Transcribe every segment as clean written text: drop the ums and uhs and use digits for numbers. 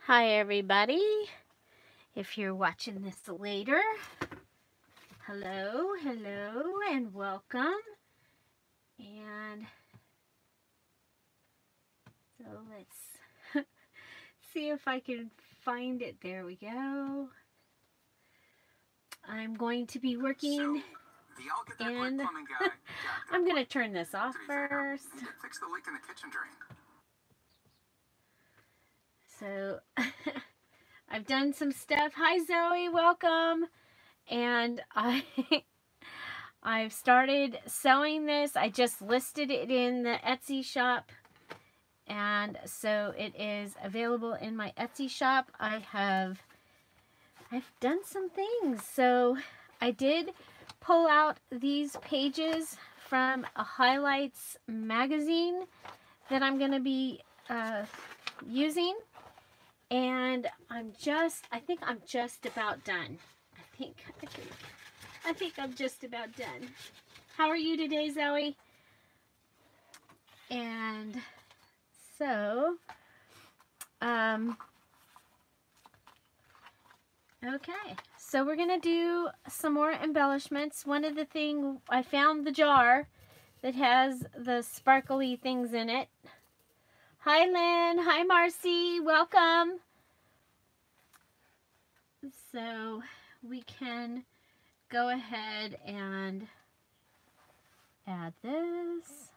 Hi everybody, if you're watching this later, hello and welcome. And so let's see if I can find it. There we go. I'm going to be working and I'm going to turn this off first. Fix the leak in the kitchen drain. So I've done some stuff. Hi Zoe, welcome. And I've started selling this. I just listed it in the Etsy shop. And so it is available in my Etsy shop. I've done some things. So I did pull out these pages from a highlights magazine that I'm going to be using. And I think I'm just about done. I think I'm just about done. How are you today, Zoe? And so, okay. So we're gonna do some more embellishments. One of the things, I found the jar that has the sparkly things in it. Hi, Lynn. Hi, Marcy. Welcome. So we can go ahead and add this.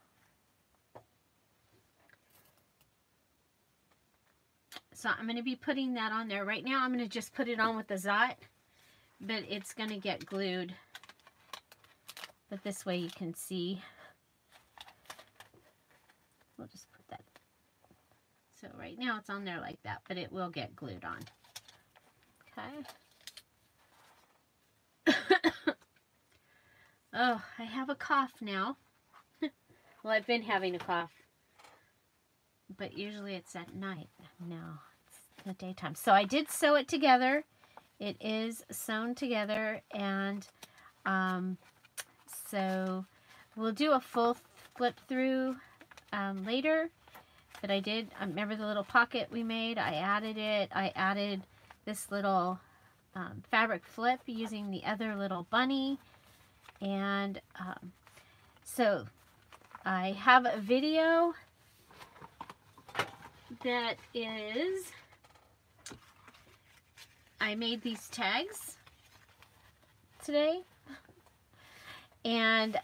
So I'm going to be putting that on there. Right now I'm going to just put it on with the Zot, but it's going to get glued. But this way you can see. We'll just put that. So right now it's on there like that, but it will get glued on. Okay. Oh, I have a cough now. Well, I've been having a cough. But usually it's at night. No, it's in the daytime. So I did sew it together. It is sewn together. And so we'll do a full flip through later. But I did, remember the little pocket we made? I added it. I added this little fabric flip using the other little bunny. And so I have a video that is, I made these tags today. And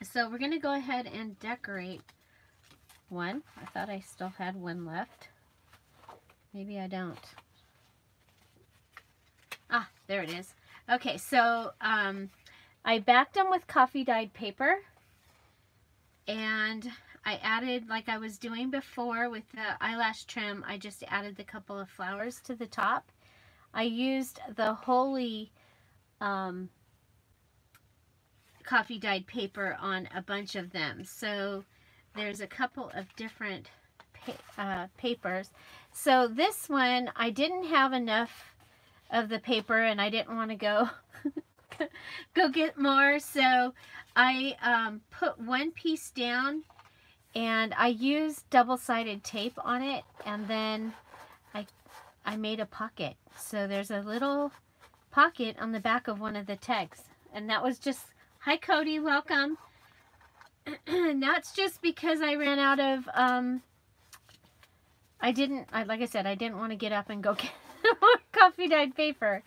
so we're going to go ahead and decorate one. I thought I still had one left. Maybe I don't. Ah, there it is. Okay, so I backed them with coffee dyed paper, and I added, like I was doing before with the eyelash trim, I just added the couple of flowers to the top. I used the Holy coffee dyed paper on a bunch of them. So there's a couple of different papers. So this one, I didn't have enough of the paper and I didn't want to go go get more. So I put one piece down and I used double-sided tape on it, and then I made a pocket. So there's a little pocket on the back of one of the tags. And that was just, hi Cody, welcome. And that's just because I ran out of, like I said, I didn't want to get up and go get more coffee dyed paper.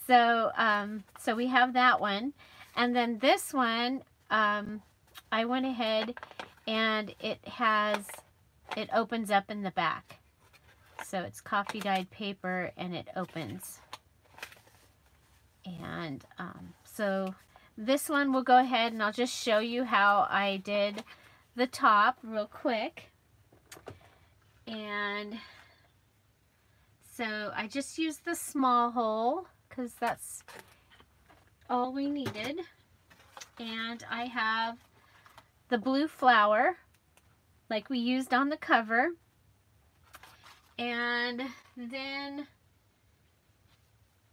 So, so we have that one. And then this one, I went ahead and it opens up in the back. So it's coffee dyed paper and it opens. And so this one we'll go ahead and I'll just show you how I did the top real quick. And so I just used the small hole because that's all we needed. And I have the blue flower like we used on the cover. And then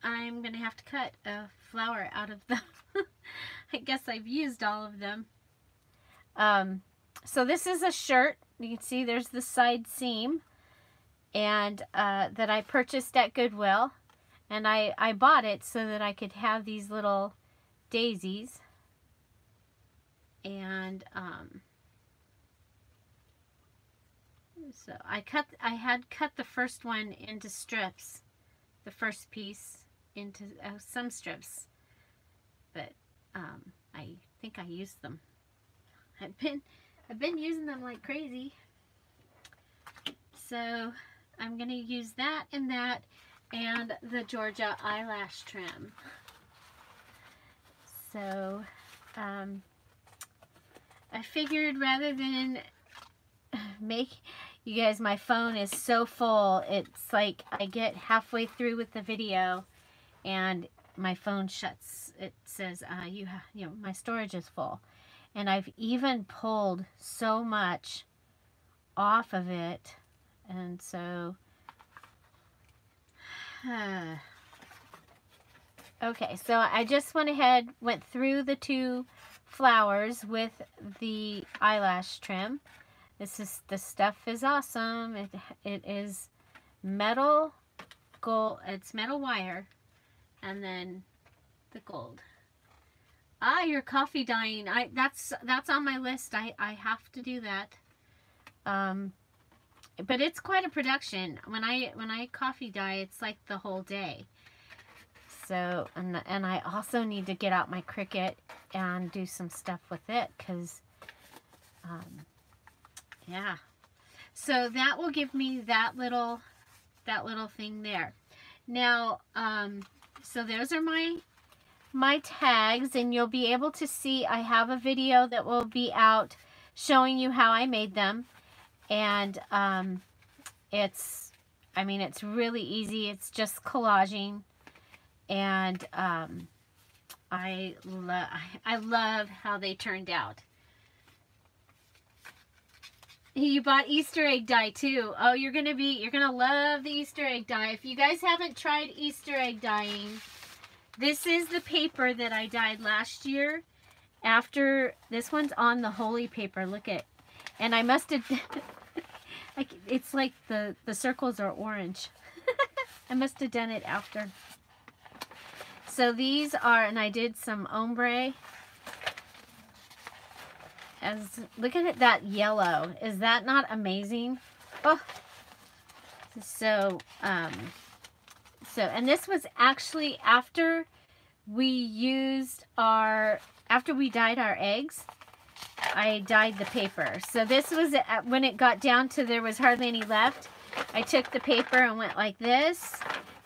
I'm going to have to cut a flower out of the, I guess I've used all of them. So this is a shirt. You can see there's the side seam. and that I purchased at Goodwill. And I bought it so that I could have these little daisies. And so I had cut the first one into strips, the first piece into some strips, but I think I used them. I've been using them like crazy. So I'm gonna use that and the Georgia eyelash trim. So I figured rather than make, you guys, my phone is so full, it's like I get halfway through with the video and my phone shuts. It says you know, my storage is full, and I've even pulled so much off of it, and so okay, so I just went through the two flowers with the eyelash trim. The stuff is awesome. It is metal gold. It's metal wire, and then the gold. Your coffee dyeing. That's on my list. I have to do that. But it's quite a production. When I coffee dye, it's like the whole day. So, and I also need to get out my Cricut and do some stuff with it, because yeah. So that will give me that little thing there. Now, so those are my tags, and you'll be able to see I have a video that will be out showing you how I made them. And it's really easy. It's just collaging, and I love how they turned out. You bought Easter egg dye too. Oh, you're gonna love the Easter egg dye. If you guys haven't tried Easter egg dyeing, this is the paper that I dyed last year. After this one's on the holy paper. Look at, and I must have. It's like the circles are orange. I must have done it after. So these are, and I did some ombre. Look at that yellow. Is that not amazing? Oh, so and this was actually after we dyed our eggs. I dyed the paper. So this was when it got down to there was hardly any left. I took the paper and went like this,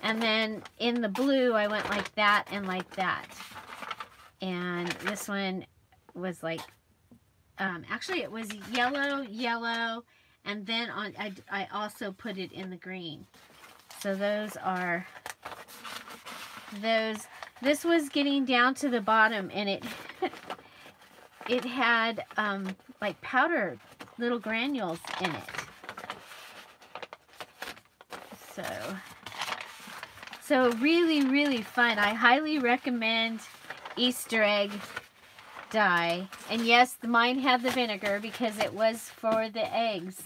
and then in the blue I went like that and like that. And this one was like, actually it was yellow, and then I also put it in the green. So those are those. This was getting down to the bottom, and it had like powder, little granules in it. So really, really fun. I highly recommend Easter egg dye. And yes, mine had the vinegar because it was for the eggs.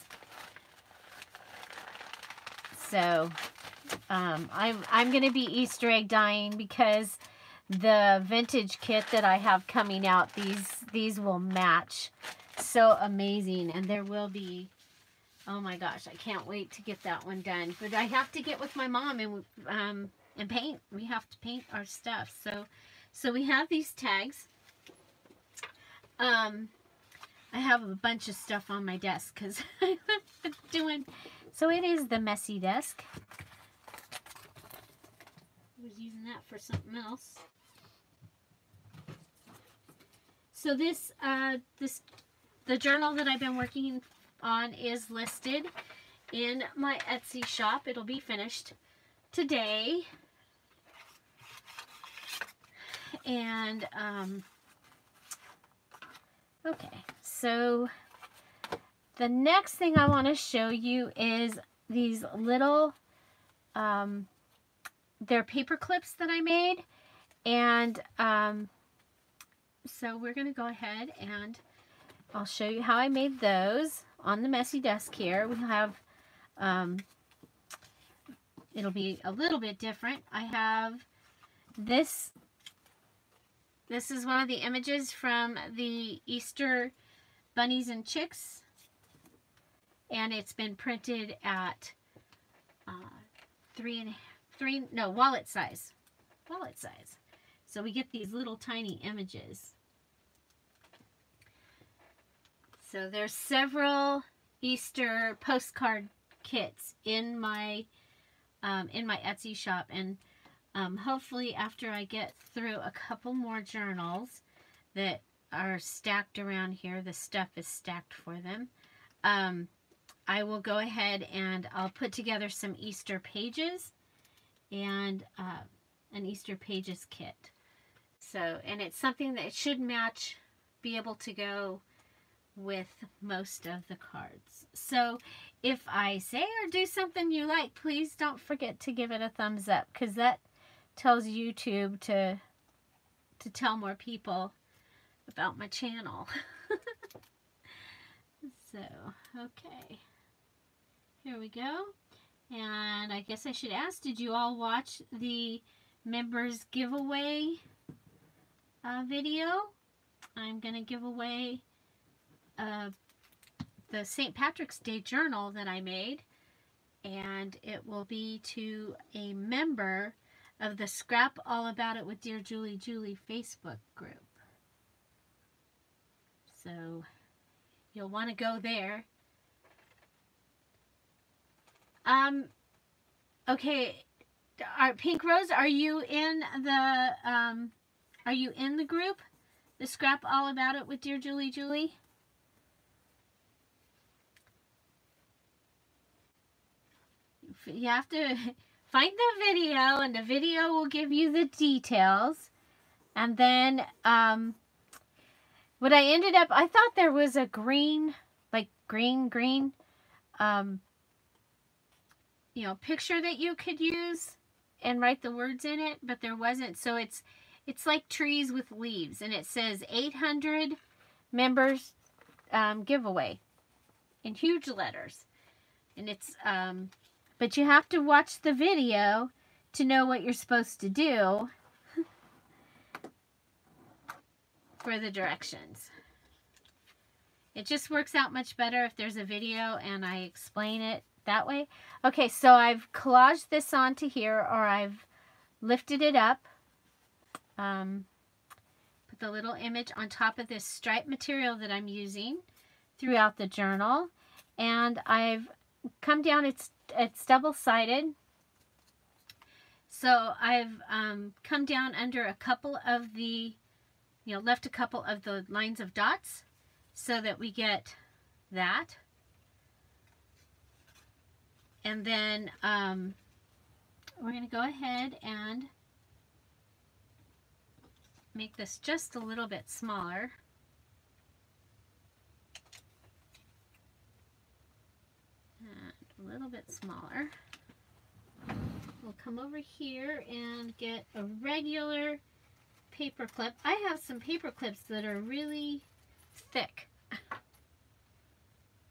So I'm going to be Easter egg dyeing because the vintage kit that I have coming out, these will match so amazing. And there will be, oh my gosh, I can't wait to get that one done. But I have to get with my mom and paint. We have to paint our stuff. So we have these tags. I have a bunch of stuff on my desk because I'm doing, so it is the messy desk. I was using that for something else. So the journal that I've been working on is listed in my Etsy shop. It'll be finished today. And okay, so the next thing I want to show you is these little they're paper clips that I made, and so we're going to go ahead and I'll show you how I made those on the messy desk here. We have it'll be a little bit different. I have this. This is one of the images from the Easter Bunnies and Chicks, and it's been printed at wallet size. Wallet size. So we get these little tiny images. So there's several Easter postcard kits in my Etsy shop, and hopefully after I get through a couple more journals that are stacked around here, the stuff is stacked for them, I will go ahead and I'll put together some Easter pages and an Easter pages kit. So, and it's something that should match, be able to go with most of the cards. So if I say or do something you like, please don't forget to give it a thumbs up, because that tells YouTube to tell more people about my channel. So, okay. Here we go. And I guess I should ask, did you all watch the members giveaway video? I'm going to give away the St. Patrick's Day journal that I made, and it will be to a member of the Scrap All About It with Dear Julie Julie Facebook group. So you'll want to go there. Okay, Pink Rose, are you in the group? The Scrap All About It with Dear Julie Julie? You have to find the video, and the video will give you the details. And then what I ended up, I thought there was a green, like green, you know, picture that you could use and write the words in it, but there wasn't. So it's like trees with leaves, and it says 800 members giveaway in huge letters. And it's but you have to watch the video to know what you're supposed to do for the directions. It just works out much better if there's a video and I explain it that way. Okay, so I've collaged this onto here, or I've lifted it up. Put the little image on top of this striped material that I'm using throughout the journal. And I've come down, it's double-sided. So I've come down under a couple of the, you know, left a couple of the lines of dots so that we get that. And then we're going to go ahead and make this just a little bit smaller. And a little bit smaller. We'll come over here and get a regular paper clip. I have some paper clips that are really thick.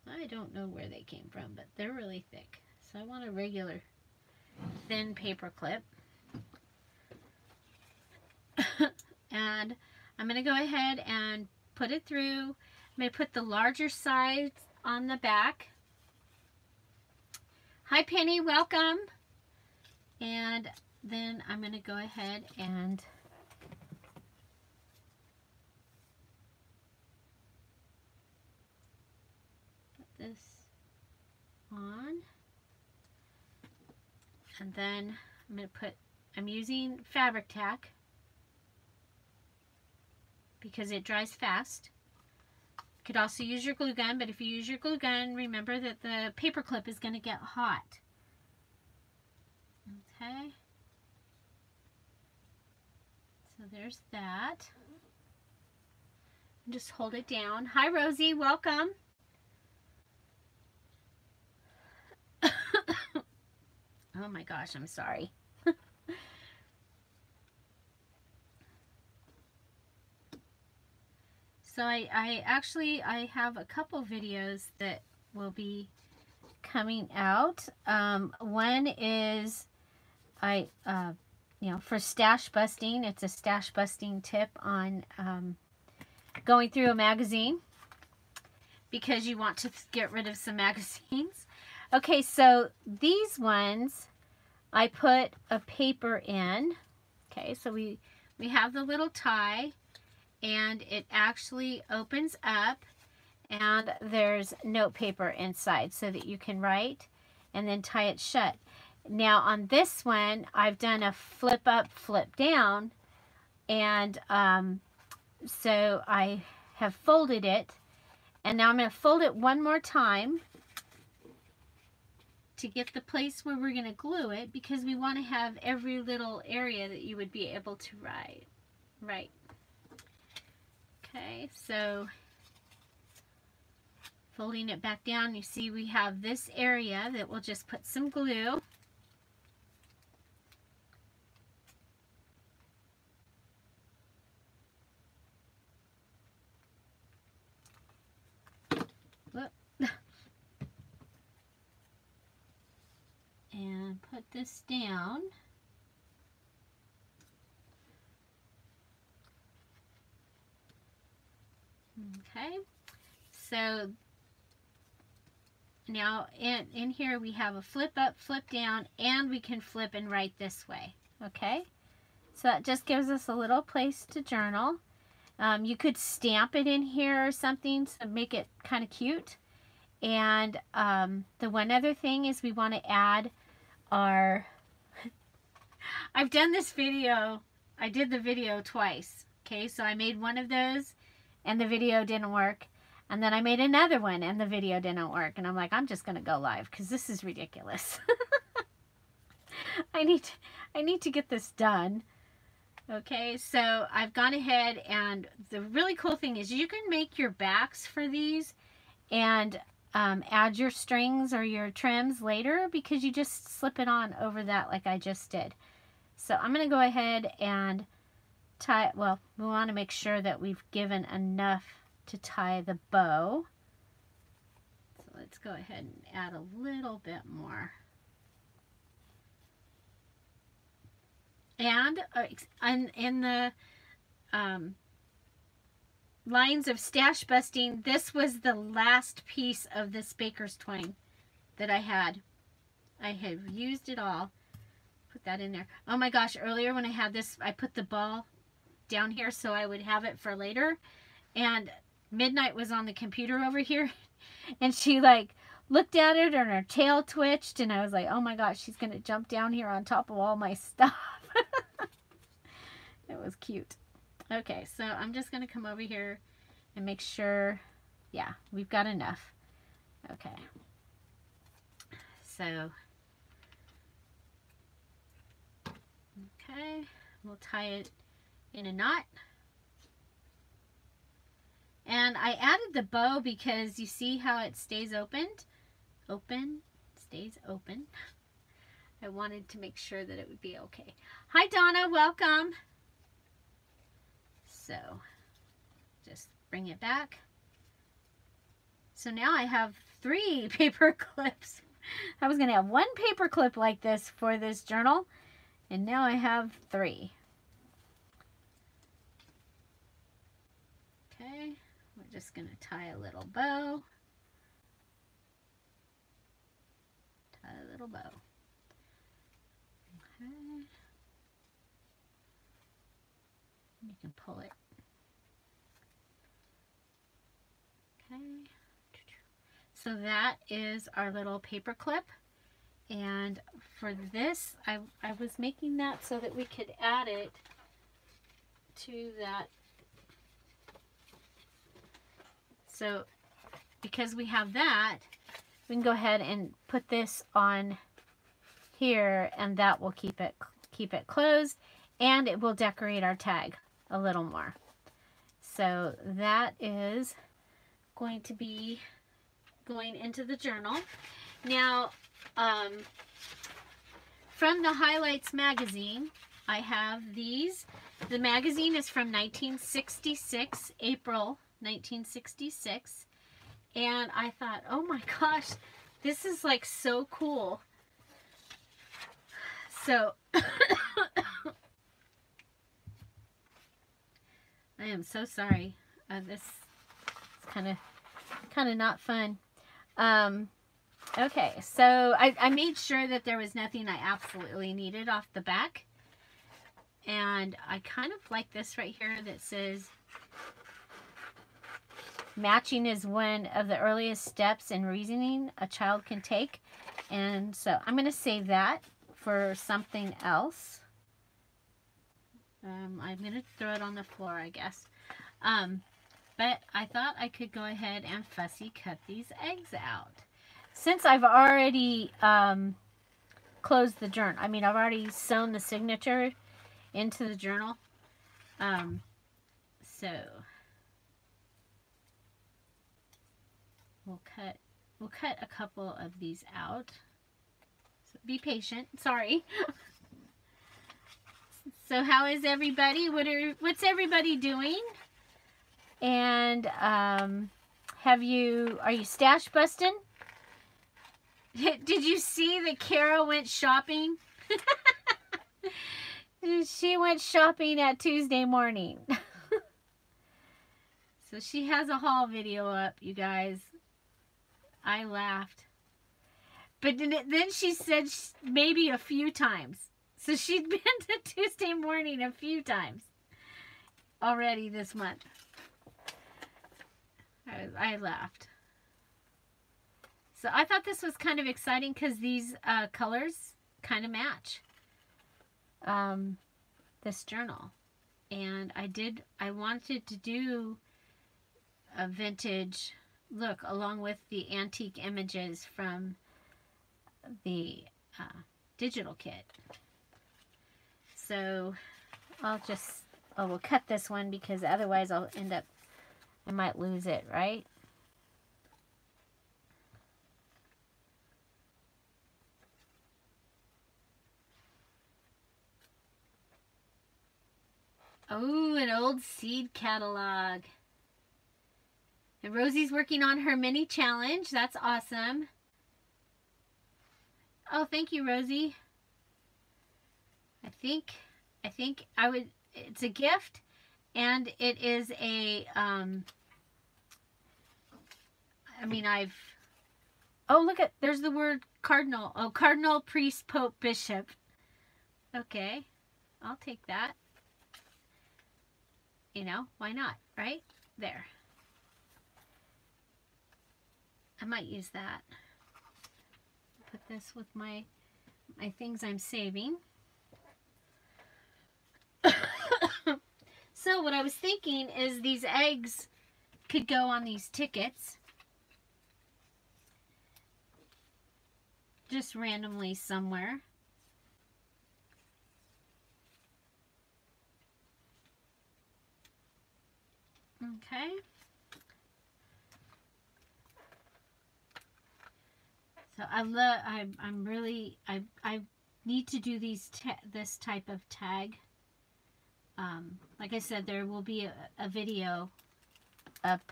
I don't know where they came from, but they're really thick. So I want a regular thin paper clip. And I'm going to go ahead and put it through. I'm going to put the larger size on the back. Hi Penny, welcome. And then I'm going to go ahead and put this on. And then I'm using fabric tack because it dries fast. You could also use your glue gun, but if you use your glue gun, remember that the paper clip is going to get hot. Okay. So there's that. And just hold it down. Hi Rosie, welcome. Oh my gosh, I'm sorry. So I have a couple videos that will be coming out. One is you know, for stash busting, it's a stash busting tip on going through a magazine because you want to get rid of some magazines. Okay, so these ones I put a paper in. Okay, so we have the little tie, and it actually opens up, and there's note paper inside so that you can write and then tie it shut. Now on this one, I've done a flip up, flip down, and so I have folded it, and now I'm going to fold it one more time to get the place where we're going to glue it, because we want to have every little area that you would be able to write. Right. Okay, so folding it back down, you see we have this area that we'll just put some glue. And put this down. Okay, so now in here we have a flip up, flip down, and we can flip and write this way. Okay, so that just gives us a little place to journal. You could stamp it in here or something to make it kind of cute. And the one other thing is we want to add our I've done this video, I did the video twice. Okay, so I made one of those and the video didn't work, and then I made another one and the video didn't work, and I'm like, I'm just gonna go live because this is ridiculous. I need to get this done. Okay, so I've gone ahead, and the really cool thing is you can make your backs for these and add your strings or your trims later, because you just slip it on over that like I just did. So I'm going to go ahead and tie, well, we want to make sure that we've given enough to tie the bow. So let's go ahead and add a little bit more. And in the lines of stash busting, this was the last piece of this baker's twine that I had. I have used it all. Put that in there. Oh my gosh, earlier when I had this, I put the ball down here so I would have it for later. And Midnight was on the computer over here, and she like looked at it and her tail twitched, and I was like, oh my gosh, she's going to jump down here on top of all my stuff. It was cute. Okay, so I'm just going to come over here and make sure, yeah, we've got enough. Okay. So, okay, we'll tie it in a knot. And I added the bow because you see how it stays opened? Stays open. I wanted to make sure that it would be okay. Hi Donna, welcome. So, just bring it back. So now I have 3 paper clips. I was going to have 1 paper clip like this for this journal, and now I have 3. Okay, we're just going to tie a little bow. Tie a little bow. Okay. You can pull it. Okay. So that is our little paper clip. And for this, I was making that so that we could add it to that. So because we have that, we can go ahead and put this on here, and that will keep it closed, and it will decorate our tag a little more. So that is going to be going into the journal. Now, from the Highlights magazine, I have these. The magazine is from 1966, April 1966. And I thought, oh my gosh, this is like so cool. So I am so sorry. This is kind of not fun. Okay, so I made sure that there was nothing I absolutely needed off the back. And I kind of like this right here that says, matching is one of the earliest steps in reasoning a child can take. And so I'm going to save that for something else. I'm going to throw it on the floor, I guess. But I thought I could go ahead and fussy cut these eggs out. Since I've already closed the journal, I mean, I've already sewn the signature into the journal. So we'll cut a couple of these out. So be patient. Sorry. So how is everybody? What's everybody doing? And are you stash busting? Did you see that Kara went shopping? She went shopping at Tuesday morning. So she has a haul video up, you guys. I laughed. But then she said maybe a few times. So she'd been to Tuesday morning a few times already this month. I laughed. So I thought this was kind of exciting because these colors kind of match this journal. And I wanted to do a vintage look along with the antique images from the digital kit. So we'll cut this one because otherwise I might lose it, right? Oh, an old seed catalog. And Rosie's working on her mini challenge. That's awesome. Oh, thank you, Rosie. I think it's a gift, and it is a, oh, look there's the word cardinal. Oh, cardinal, priest, pope, bishop. Okay, I'll take that. You know, why not, right? There. I might use that. Put this with my things I'm saving. So what I was thinking is these eggs could go on these tickets. Just randomly somewhere. Okay. So I need to do this type of tag. Like I said, there will be a video up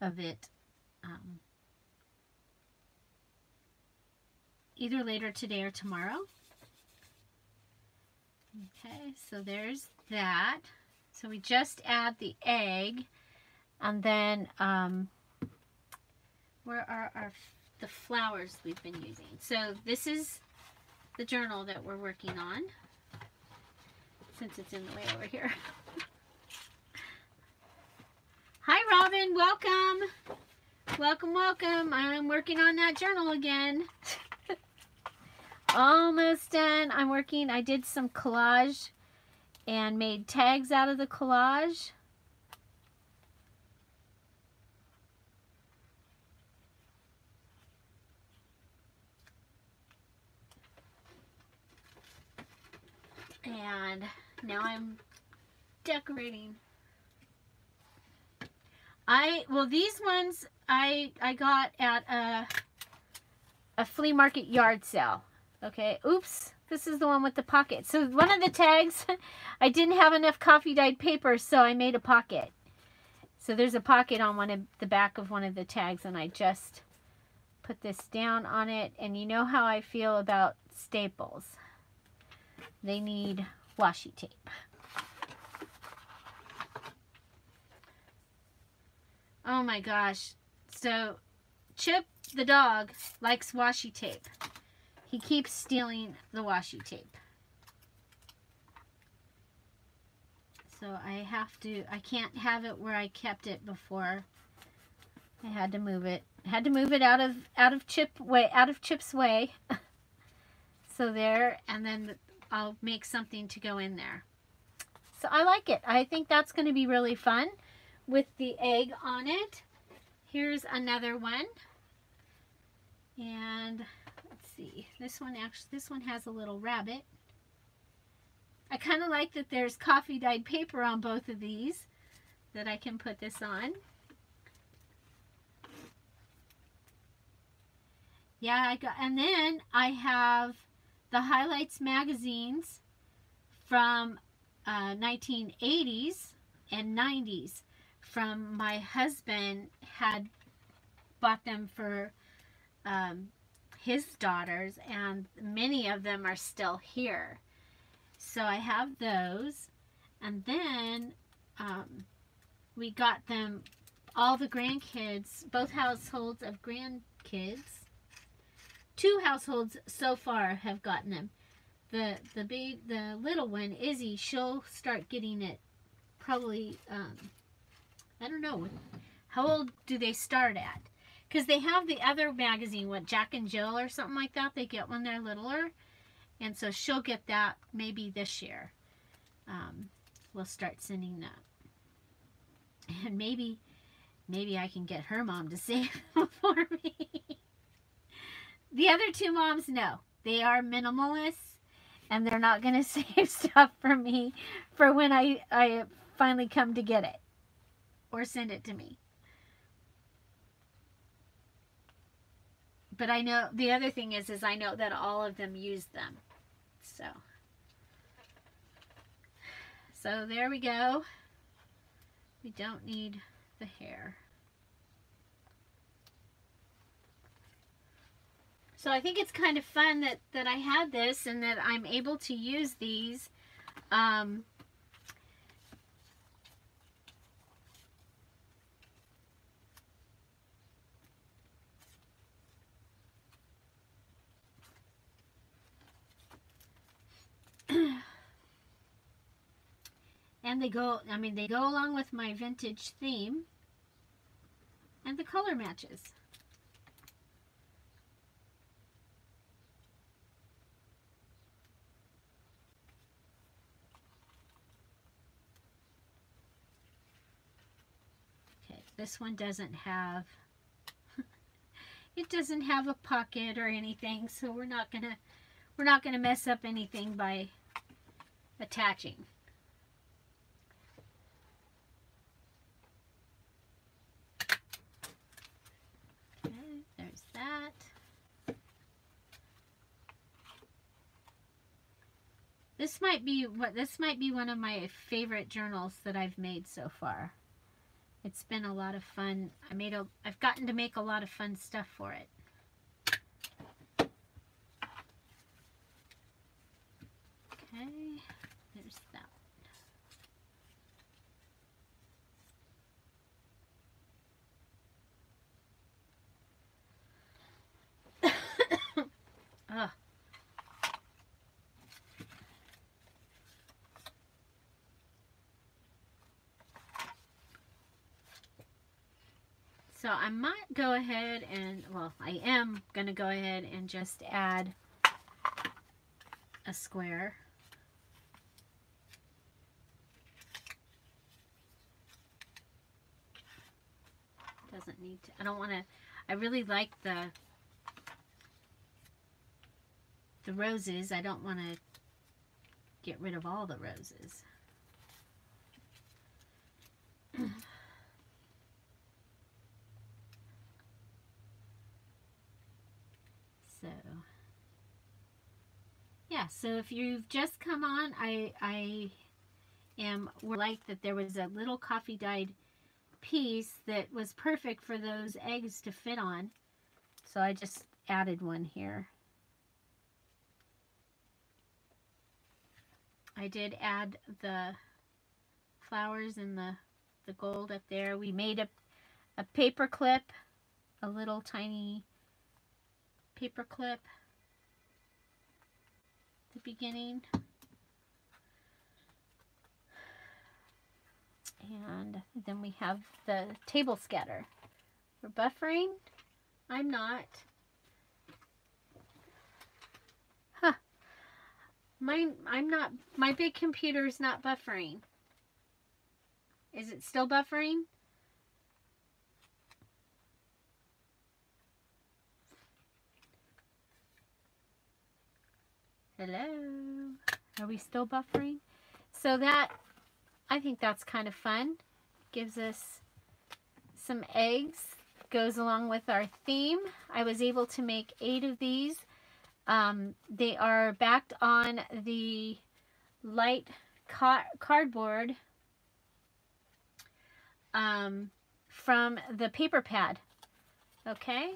of it either later today or tomorrow. Okay, so there's that. So we just add the egg, and then where are the flowers we've been using? So this is the journal that we're working on, since it's in the way over here. Hi, Robin. Welcome. Welcome, welcome. I'm working on that journal again. Almost done. I did some collage and made tags out of the collage. And now I'm decorating. These ones I got at a flea market yard sale. Okay, oops, this is the one with the pocket. So one of the tags, I didn't have enough coffee dyed paper, so I made a pocket. So there's a pocket on one of the back of one of the tags, and I just put this down on it. And you know how I feel about staples. they need washi tape. Oh my gosh. So Chip the dog likes washi tape. He keeps stealing the washi tape. So I can't have it where I kept it before. I had to move it. I had to move it out of Chip's way. So there, and then I'll make something to go in there. So I like it. I think that's going to be really fun with the egg on it. Here's another one. And let's see. This one has a little rabbit. I kind of like that there's coffee dyed paper on both of these that I can put this on. Yeah, and then I have the Highlights magazines from 1980s and 90s. From my husband had bought them for his daughters, and many of them are still here. So I have those, and then we got them, all the grandkids, both households of grandkids. 2 households so far have gotten them. The little one, Izzy, she'll start getting it probably, I don't know, how old do they start at? Because they have the other magazine, what, Jack and Jill or something like that. They get when they're littler. And so she'll get that maybe this year. We'll start sending that. And maybe I can get her mom to save them for me. The other 2 moms, no. They are minimalists. And they're not going to save stuff for me for when I finally come to get it. Or send it to me. But I know, the other thing is I know that all of them use them. So there we go. We don't need the hair. So I think it's kind of fun that I had this and that I'm able to use these. And they go along with my vintage theme. And the color matches. Okay, this one doesn't have it doesn't have a pocket or anything, so we're not gonna mess up anything by attaching. There's that. This might be one of my favorite journals that I've made so far. It's been a lot of fun. I've gotten to make a lot of fun stuff for it. Okay, there's that. Ugh. So I might go ahead and, well, I am going to go ahead and just add a square. Doesn't need to, I don't want to, I really like the roses. I don't want to get rid of all the roses. So, yeah, so if you've just come on, I am like that there was a little coffee dyed piece that was perfect for those eggs to fit on. So I just added one here. I did add the flowers and the gold up there. We made a paper clip, a little tiny paper clip at the beginning. And then we have the table scatter. We're buffering. I'm not. Huh. I'm not. My big computer's not buffering. Is it still buffering? Hello? Are we still buffering? So that, I think that's kind of fun. Gives us some eggs. Goes along with our theme. I was able to make 8 of these. They are backed on the light cardboard from the paper pad. Okay,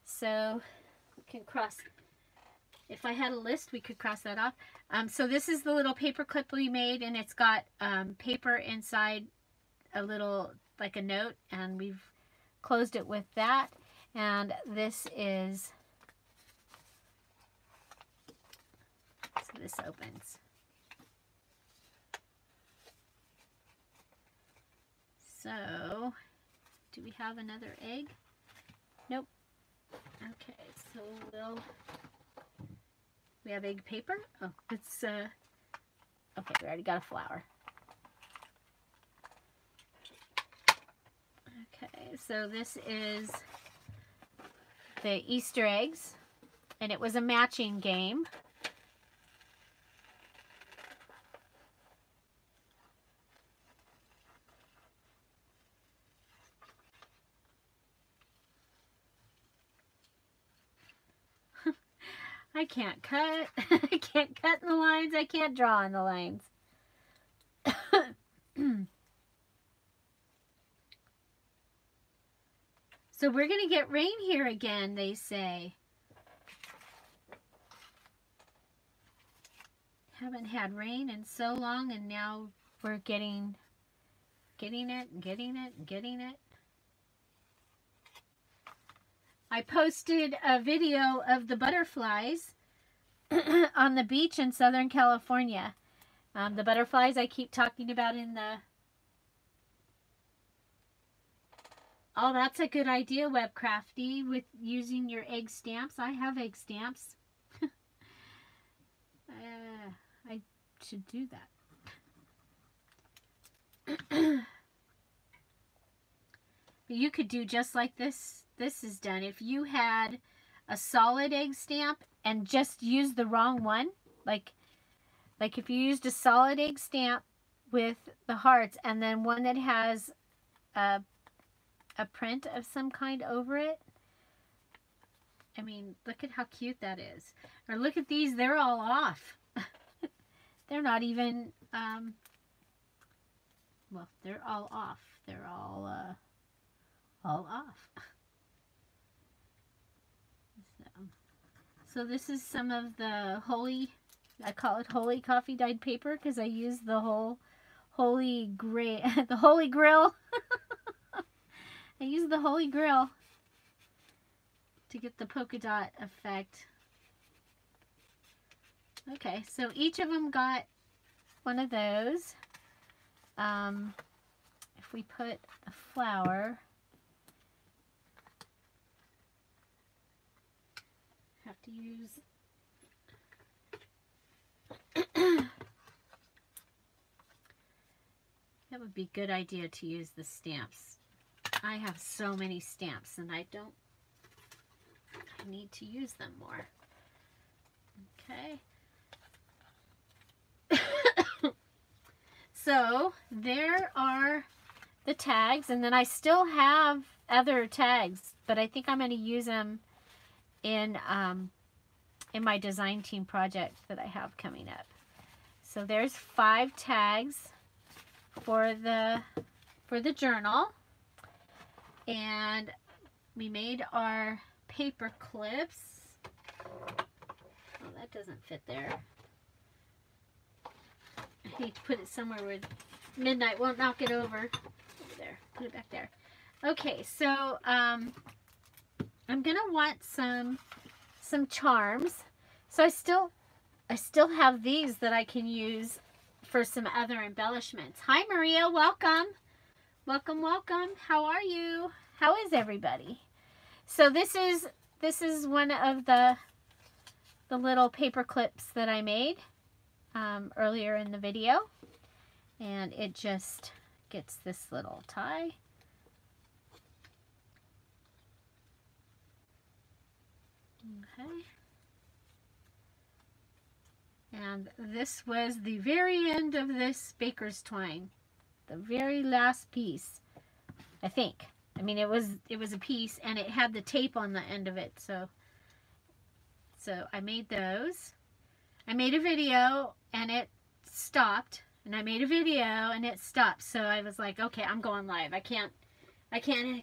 so we can cross. If I had a list, we could cross that off. So this is the little paper clip we made, and it's got paper inside, a little, like a note, and we've closed it with that. And this is, so this opens. So, do we have another egg? Nope. Okay, so we have egg paper. Oh, it's, okay, we already got a flower. Okay, so this is the Easter eggs, and it was a matching game. I can't cut. I can't cut in the lines. I can't draw in the lines. So we're going to get rain here again, they say. Haven't had rain in so long, and now we're getting it. I posted a video of the butterflies on the beach in Southern California. The butterflies I keep talking about in the... Oh, that's a good idea, Webcrafty, with using your egg stamps. I have egg stamps. I should do that. You could do just like this is done. If you had a solid egg stamp and just use the wrong one, like if you used a solid egg stamp with the hearts and then one that has a print of some kind over it, I mean, look at how cute that is. Or look at these, they're all off. They're not even, well, they're all off. They're all off. So this is some of the holy, I call it holy coffee dyed paper because I use the whole holy grail, the holy grail. I use the holy grail to get the polka dot effect. Okay, so each of them got one of those. If we put a flower, have to use that would be a good idea to use the stamps. I have so many stamps and I need to use them more. Okay. So there are the tags, and then I still have other tags, but I think I'm going to use them in my design team project that I have coming up. So there's 5 tags for the journal, and we made our paper clips. Oh, that doesn't fit there. need to put it somewhere where midnight won't knock it over. There, put it back there. Okay, so I'm gonna want some charms. So I still have these that I can use for some other embellishments. Hi Maria, welcome. Welcome, welcome. How are you? How is everybody? So this is one of the little paper clips that I made earlier in the video. And it just gets this little tie. Okay. And this was the very end of this baker's twine. The very last piece, I think. I mean, it was a piece and it had the tape on the end of it. So I made those. I made a video and it stopped. And I made a video and it stopped. So I was like, okay, I'm going live. I can't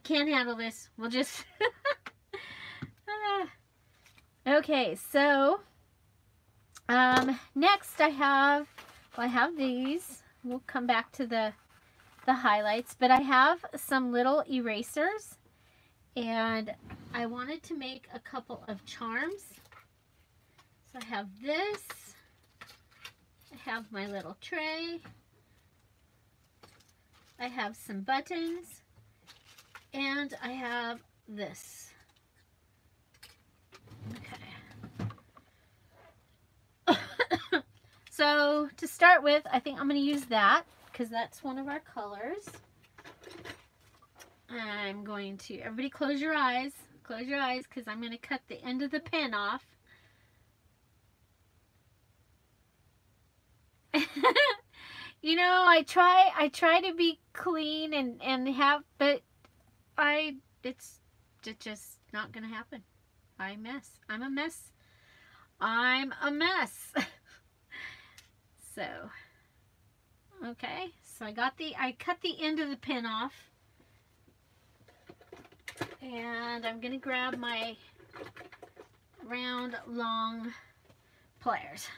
handle this. We'll just okay, so next I have these. We'll come back to the highlights, but I have some little erasers and I wanted to make a couple of charms. So I have this. I have my little tray. I have some buttons and I have this. Okay. So to start with, I think I'm going to use that because that's one of our colors. I'm going to, everybody close your eyes because I'm going to cut the end of the pen off. You know, I try to be clean and have, but it's just not gonna happen. I'm a mess. So, okay, so I cut the end of the pin off, and I'm gonna grab my round long pliers.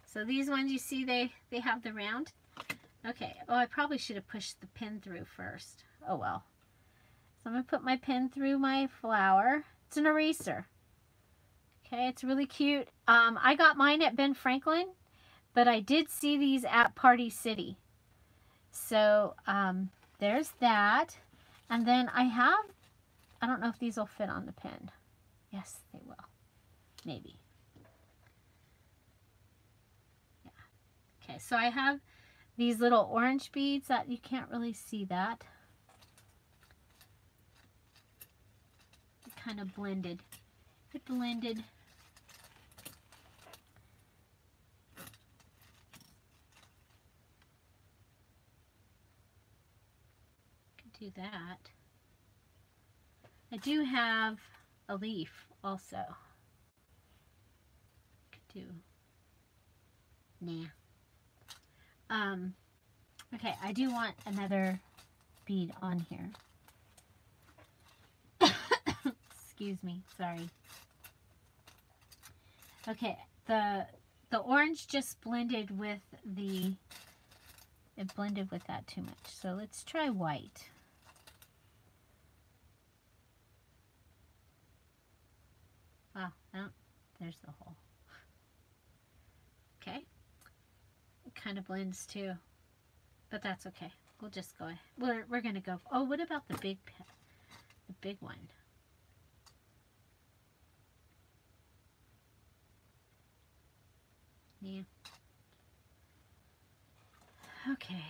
So these ones you see, they have the round. Okay, oh, I probably should have pushed the pin through first. Oh well. So I'm going to put my pin through my flower. It's an eraser. Okay, it's really cute. I got mine at Ben Franklin, but I did see these at Party City. So there's that. And then I don't know if these will fit on the pin. Yes, they will. Maybe. Okay, so I have these little orange beads that you can't really see that. It kind of blended. It blended. Can do that. I do have a leaf also. Could do. Nah. Okay, I do want another bead on here. Excuse me, sorry. Okay, the orange just blended with it blended with that too much. So let's try white. Oh, no, there's the hole. Okay. Kind of blends too, but that's okay. We'll just go. We're gonna go. Oh, what about the big one? Yeah. Okay.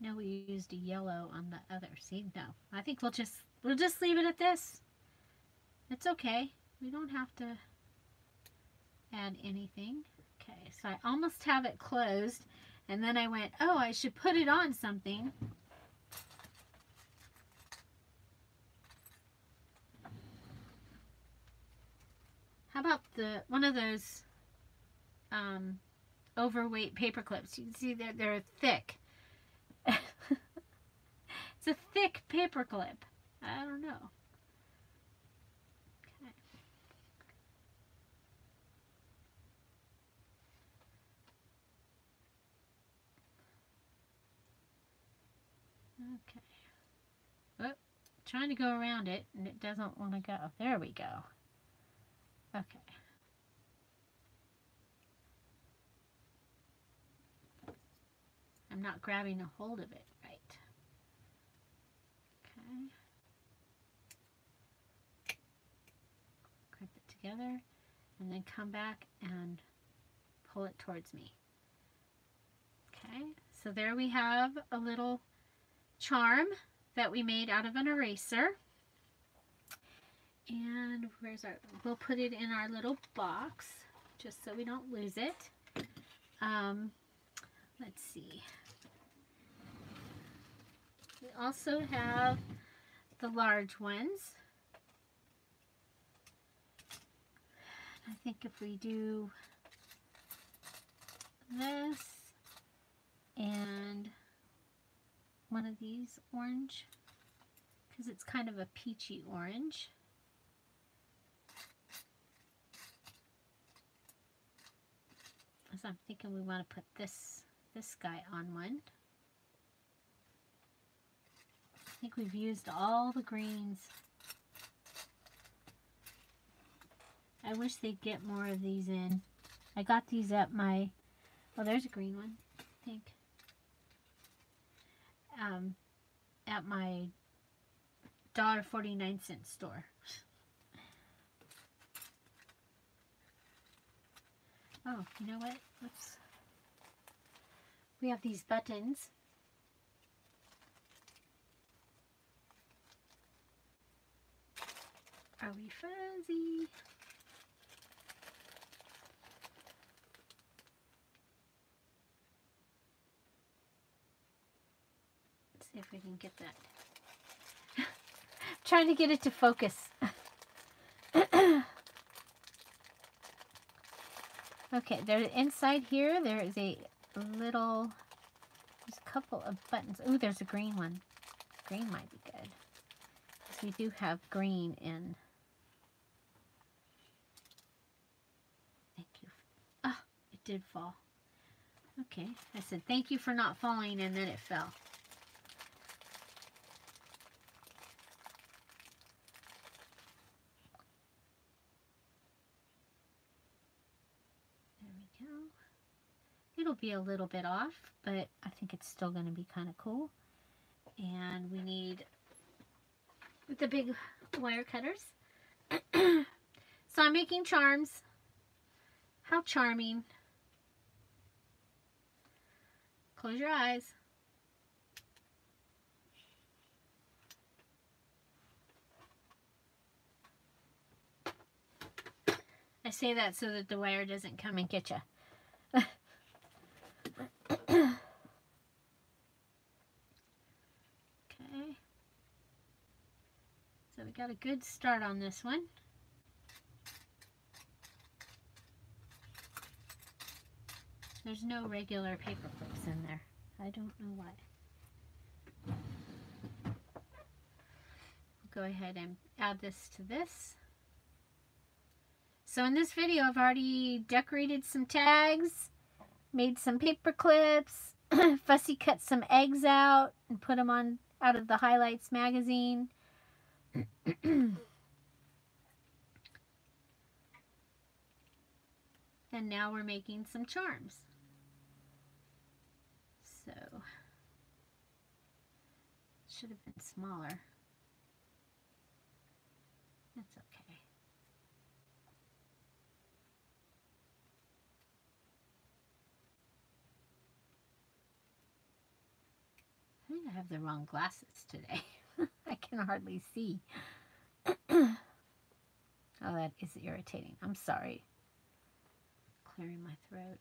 No, we used a yellow on the other. See, no. I think we'll just leave it at this. It's okay. We don't have to add anything. Okay, so I almost have it closed, and then I went, oh, I should put it on something. How about one of those overweight paper clips. You can see that they're thick. It's a thick paper clip. I don't know. Okay. Oh, trying to go around it and it doesn't want to go. There we go. Okay. I'm not grabbing a hold of it right. Okay. Grip it together and then come back and pull it towards me. Okay, so there we have a little charm that we made out of an eraser. And where's our, we'll put it in our little box just so we don't lose it. Let's see. We also have the large ones. I think if we do this and one of these orange, because it's kind of a peachy orange. So I'm thinking we want to put this guy on one. I think we've used all the greens. I wish they'd get more of these in. I got these at my, oh, there's a green one, I think. At my $1.49 store. Oh, you know what? We have these buttons. Are we fuzzy? Let's see if we can get that. Trying to get it to focus. Okay, there's inside here, there is a little, there's a couple of buttons. Ooh, there's a green one. Green might be good. Because we do have green in. Thank you. Ah, it did fall. Okay, I said thank you for not falling and then it fell. It'll be a little bit off, but I think it's still going to be kind of cool. And we need the big wire cutters. So I'm making charms. How charming. Close your eyes. I say that so that the wire doesn't come and get you. Okay, so we got a good start on this one. There's no regular paper clips in there. I don't know why. We'll go ahead and add this to this. So in this video, I've already decorated some tags, made some paper clips, fussy cut some eggs out and put them on out of the Highlights magazine. And now we're making some charms. So, should have been smaller. That's okay. I think I have the wrong glasses today. I can hardly see. Oh, that is irritating. I'm sorry. Clearing my throat.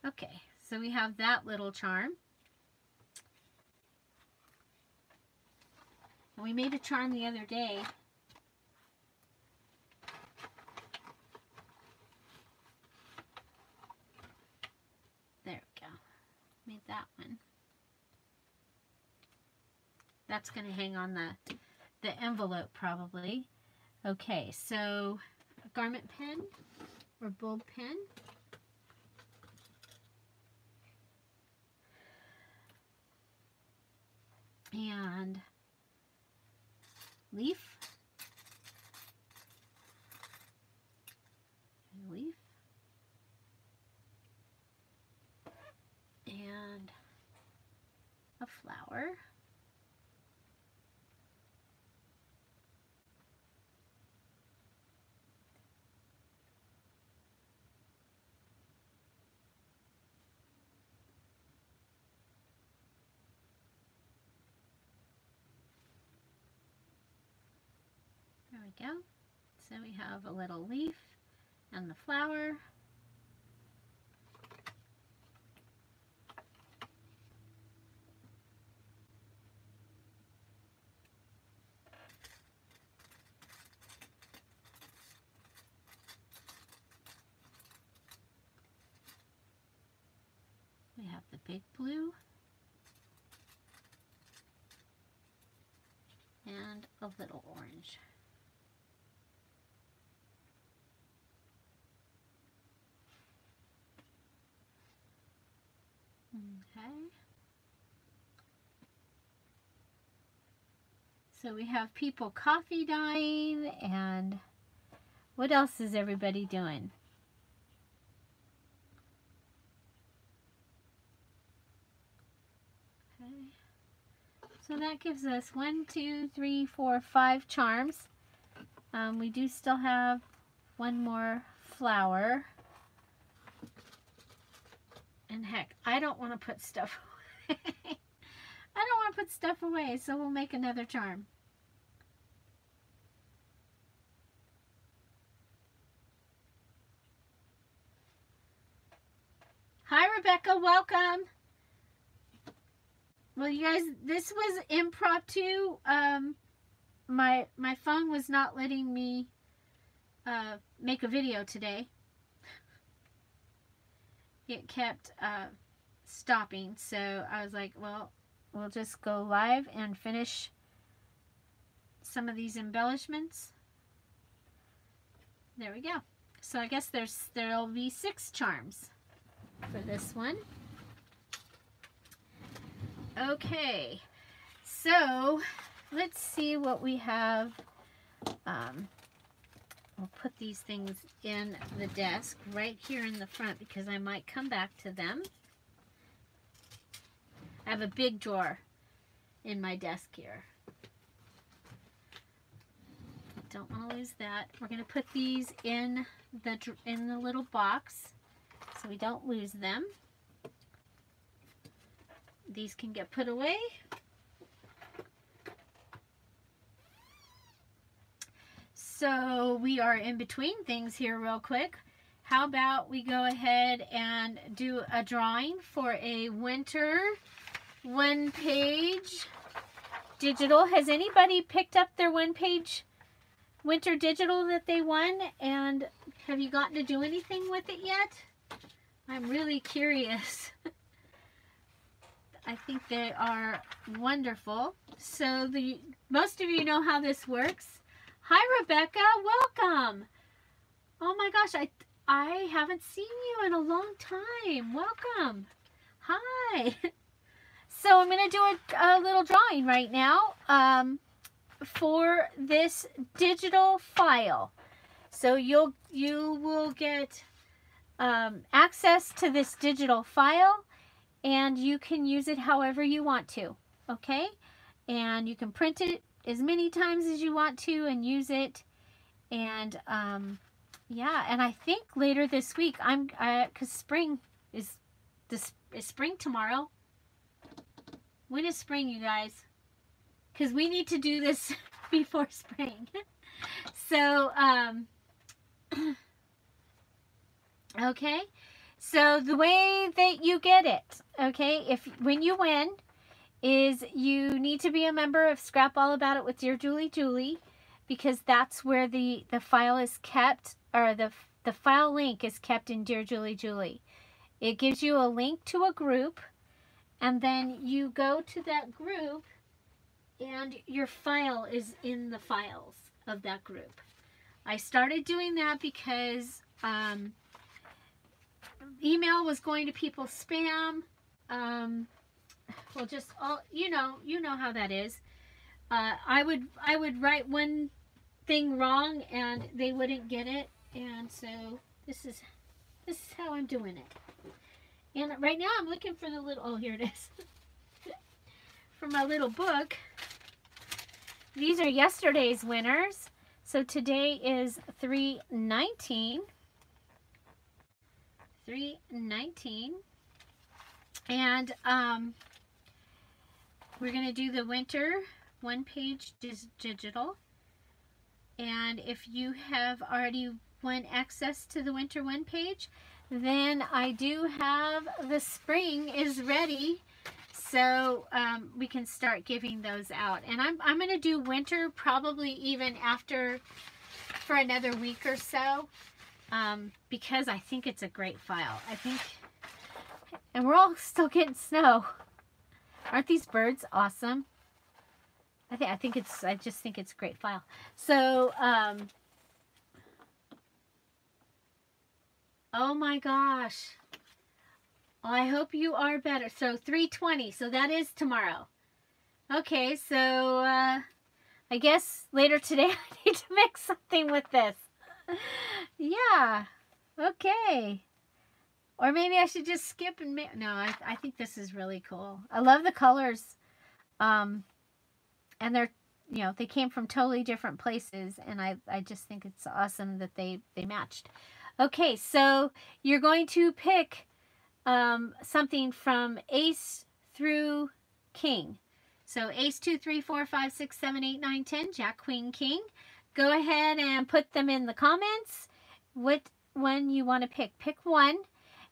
Okay, so we have that little charm. And we made a charm the other day. that's going to hang on the envelope probably. Okay, so a garment pen or bulb pen. And leaf. And leaf. And a flower. There we go. So we have a little leaf and the flower. We have the big blue and a little orange. Okay. So we have people coffee dyeing, and what else is everybody doing? Okay. So that gives us 1, 2, 3, 4, 5 charms. We do still have one more flower. And heck, I don't want to put stuff away. I don't want to put stuff away, so we'll make another charm. Hi, Rebecca. Welcome. Well, you guys, this was impromptu. My phone was not letting me make a video today. It kept stopping, so I was like, well, we'll just go live and finish some of these embellishments. There we go. So I guess there'll be 6 charms for this one. Okay, so let's see what we have. We'll put these things in the desk right here in the front because I might come back to them. I have a big drawer in my desk here. Don't want to lose that. We're going to put these in the little box so we don't lose them. These can get put away. So we are in between things here real quick. How about we go ahead and do a drawing for a winter 1-page digital. Has anybody picked up their 1-page winter digital that they won? And have you gotten to do anything with it yet? I'm really curious. I think they are wonderful. So most of you know how this works. Hi, Rebecca. Welcome. Oh my gosh, I haven't seen you in a long time. Welcome. Hi. So I'm going to do a little drawing right now for this digital file. So you will get access to this digital file, and you can use it however you want to, okay? And you can print it as many times as you want to and use it. And yeah, and I think later this week, because spring is spring tomorrow. When is spring, you guys? Because we need to do this before spring. So, okay. So the way that you get it, okay, when you win, is you need to be a member of Scrap All About It with Dearjuliejulie, because that's where the file is kept, or the file link is kept in Dearjuliejulie. It gives you a link to a group, and then you go to that group and your file is in the files of that group. I started doing that because email was going to people's spam. Well, just all you know how that is. I would write one thing wrong and they wouldn't get it, and so this is how I'm doing it. And right now I'm looking for the little, oh, here it is. For my little book. These are yesterday's winners. So today is 3/19. 3/19. And we're going to do the winter one-page digital. And if you have already won access to the winter one page, then I do have the spring is ready. So we can start giving those out. And I'm going to do winter probably even after for another week or so, because I think it's a great file. I think, and we're all still getting snow. Aren't these birds awesome? I just think it's a great file. So, oh my gosh. I hope you are better. So 3/20. So that is tomorrow. Okay, so I guess later today I need to make something with this. Yeah. Okay. Or maybe I should just skip and make... No, I think this is really cool. I love the colors. And they're, you know, they came from totally different places. And I just think it's awesome that they matched. Okay, so you're going to pick... something from ace through king. So ace, 2, 3, 4, 5, 6, 7, 8, 9, 10, jack, queen, king. Go ahead and put them in the comments. What one you want to pick. Pick one.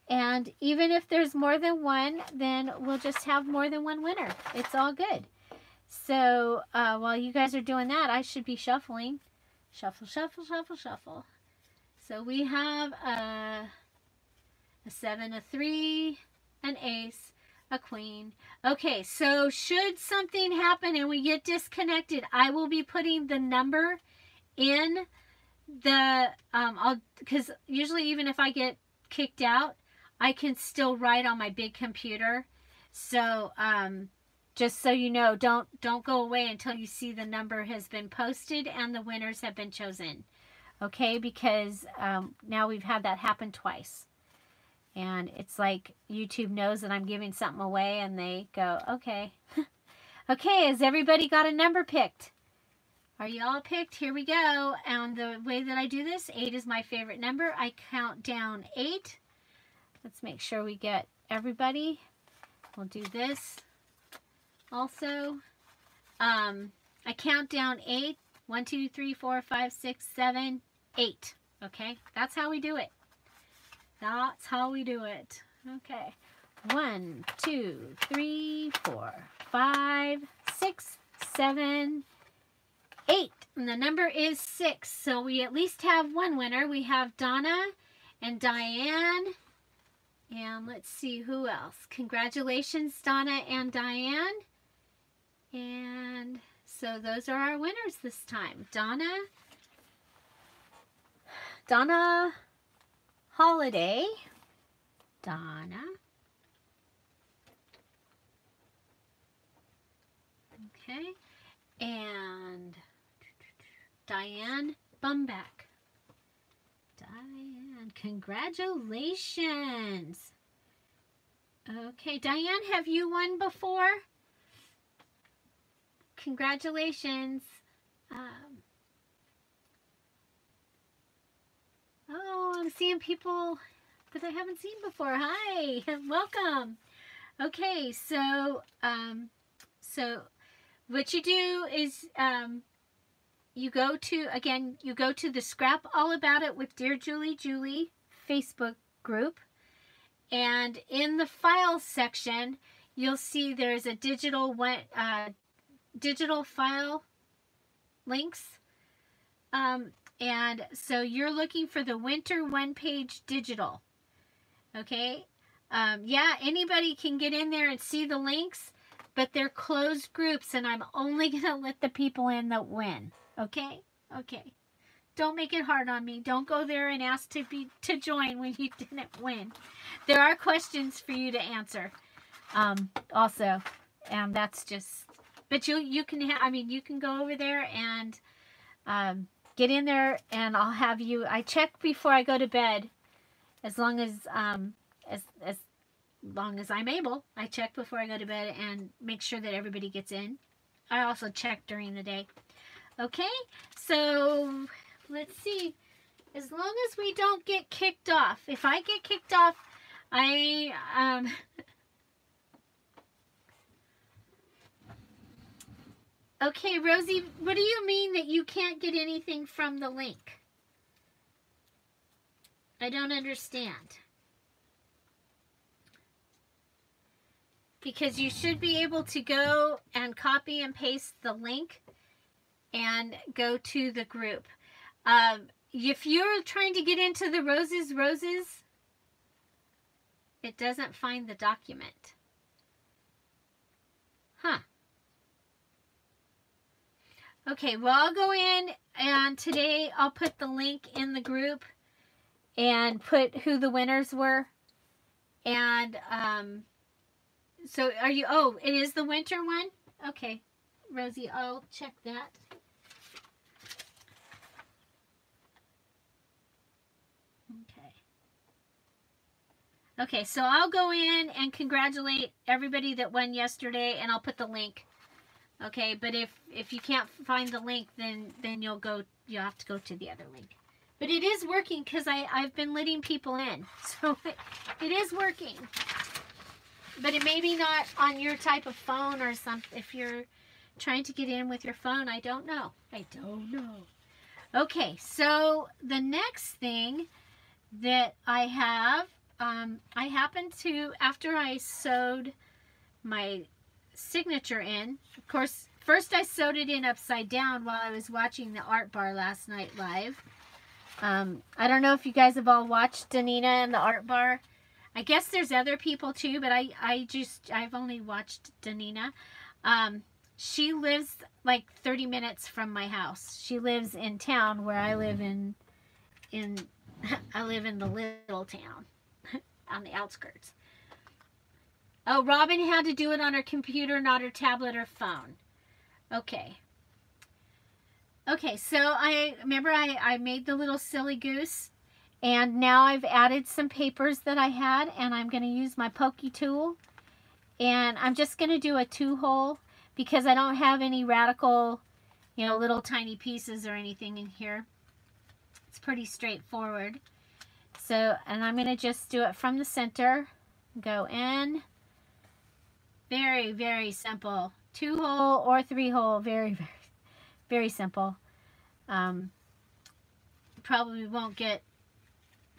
And even if there's more than one, then we'll just have more than one winner. It's all good. So while you guys are doing that, I should be shuffling. Shuffle, shuffle, shuffle, shuffle. So we have a 7, a 3, an ace, a queen. Okay, so should something happen and we get disconnected, I will be putting the number in the, because usually even if I get kicked out, I can still write on my big computer. So, just so you know, don't go away until you see the number has been posted and the winners have been chosen. Okay, because now we've had that happen twice. And it's like YouTube knows that I'm giving something away and they go, okay. Okay, has everybody got a number picked? Are you all picked? Here we go. And the way that I do this, 8 is my favorite number. I count down 8. Let's make sure we get everybody. We'll do this also. I count down 8. 1, 2, 3, 4, 5, 6, 7, 8. Okay, that's how we do it. That's how we do it. Okay. 1, 2, 3, 4, 5, 6, 7, 8. And the number is 6. So we at least have one winner. We have Donna and Diane. And let's see who else. Congratulations, Donna and Diane. And so those are our winners this time. Donna Holiday, Donna, okay, and Diane Bumback. Diane, congratulations. Okay, Diane, have you won before? Congratulations. Oh, I'm seeing people that I haven't seen before. Hi, welcome. Okay, so what you do is you go to the Scrap All About It with Dearjuliejulie Facebook group, and in the files section, you'll see there's a digital file links. And so you're looking for the winter one-page digital. Okay. Yeah, anybody can get in there and see the links, but they're closed groups, and I'm only going to let the people in that win. Okay? Okay. Don't make it hard on me. Don't go there and ask to join when you didn't win. There are questions for you to answer. Also, that's just, but you can you can go over there and get in there, and I'll have you. I check before I go to bed, as long as long as I'm able. I check before I go to bed and make sure that everybody gets in. I also check during the day. Okay, so let's see. As long as we don't get kicked off. If I get kicked off, Okay, Rosie, what do you mean that you can't get anything from the link? I don't understand. Because you should be able to go and copy and paste the link and go to the group. If you're trying to get into the roses, it doesn't find the document. Huh. Okay, well, I'll go in, and today I'll put the link in the group and put who the winners were. And so are you, oh, it is the winter one? Okay, Rosie, I'll check that. Okay, so I'll go in and congratulate everybody that won yesterday, and I'll put the link. Okay, but if you can't find the link, then you'll have to go to the other link. But it is working because I've been letting people in, so it is working. But it may be not on your type of phone or something. If you're trying to get in with your phone, I don't know. Okay, so the next thing that I have, I happened to, after I sewed my signature in, of course, first I sewed it in upside down while I was watching the art bar last night live. I don't know if you guys have all watched Danina and the art bar. I guess there's other people too, but I've only watched Danina. She lives like 30 minutes from my house. She lives in town where I live I live in the little town on the outskirts. Oh, Robin had to do it on her computer, not her tablet or phone. Okay. Okay, so I remember I made the little silly goose, and now I've added some papers that I had, and I'm going to use my pokey tool, and I'm just going to do a 2-hole because I don't have any radical, little tiny pieces or anything in here. It's pretty straightforward. So, and I'm going to just do it from the center, go in. Very, very simple. 2-hole or 3-hole. Very, very, very simple. Probably won't get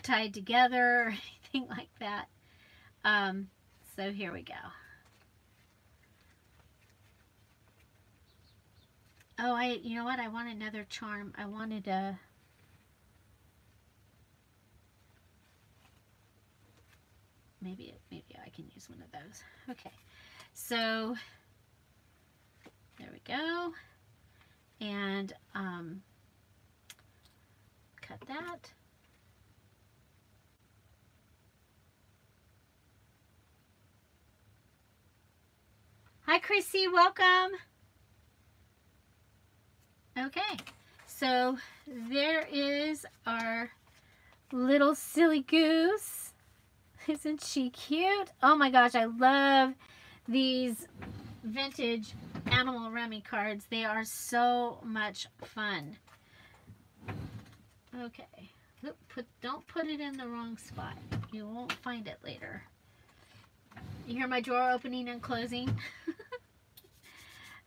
tied together or anything like that. So here we go. Oh, you know what? I want another charm. I wanted a... Maybe I can use one of those. Okay. So, there we go. And, cut that. Hi, Chrissy. Welcome. Okay. So, there is our little silly goose. Isn't she cute? Oh my gosh, I love these vintage Animal Rummy cards. They are so much fun. Okay. Don't put it in the wrong spot. You won't find it later. You hear my drawer opening and closing?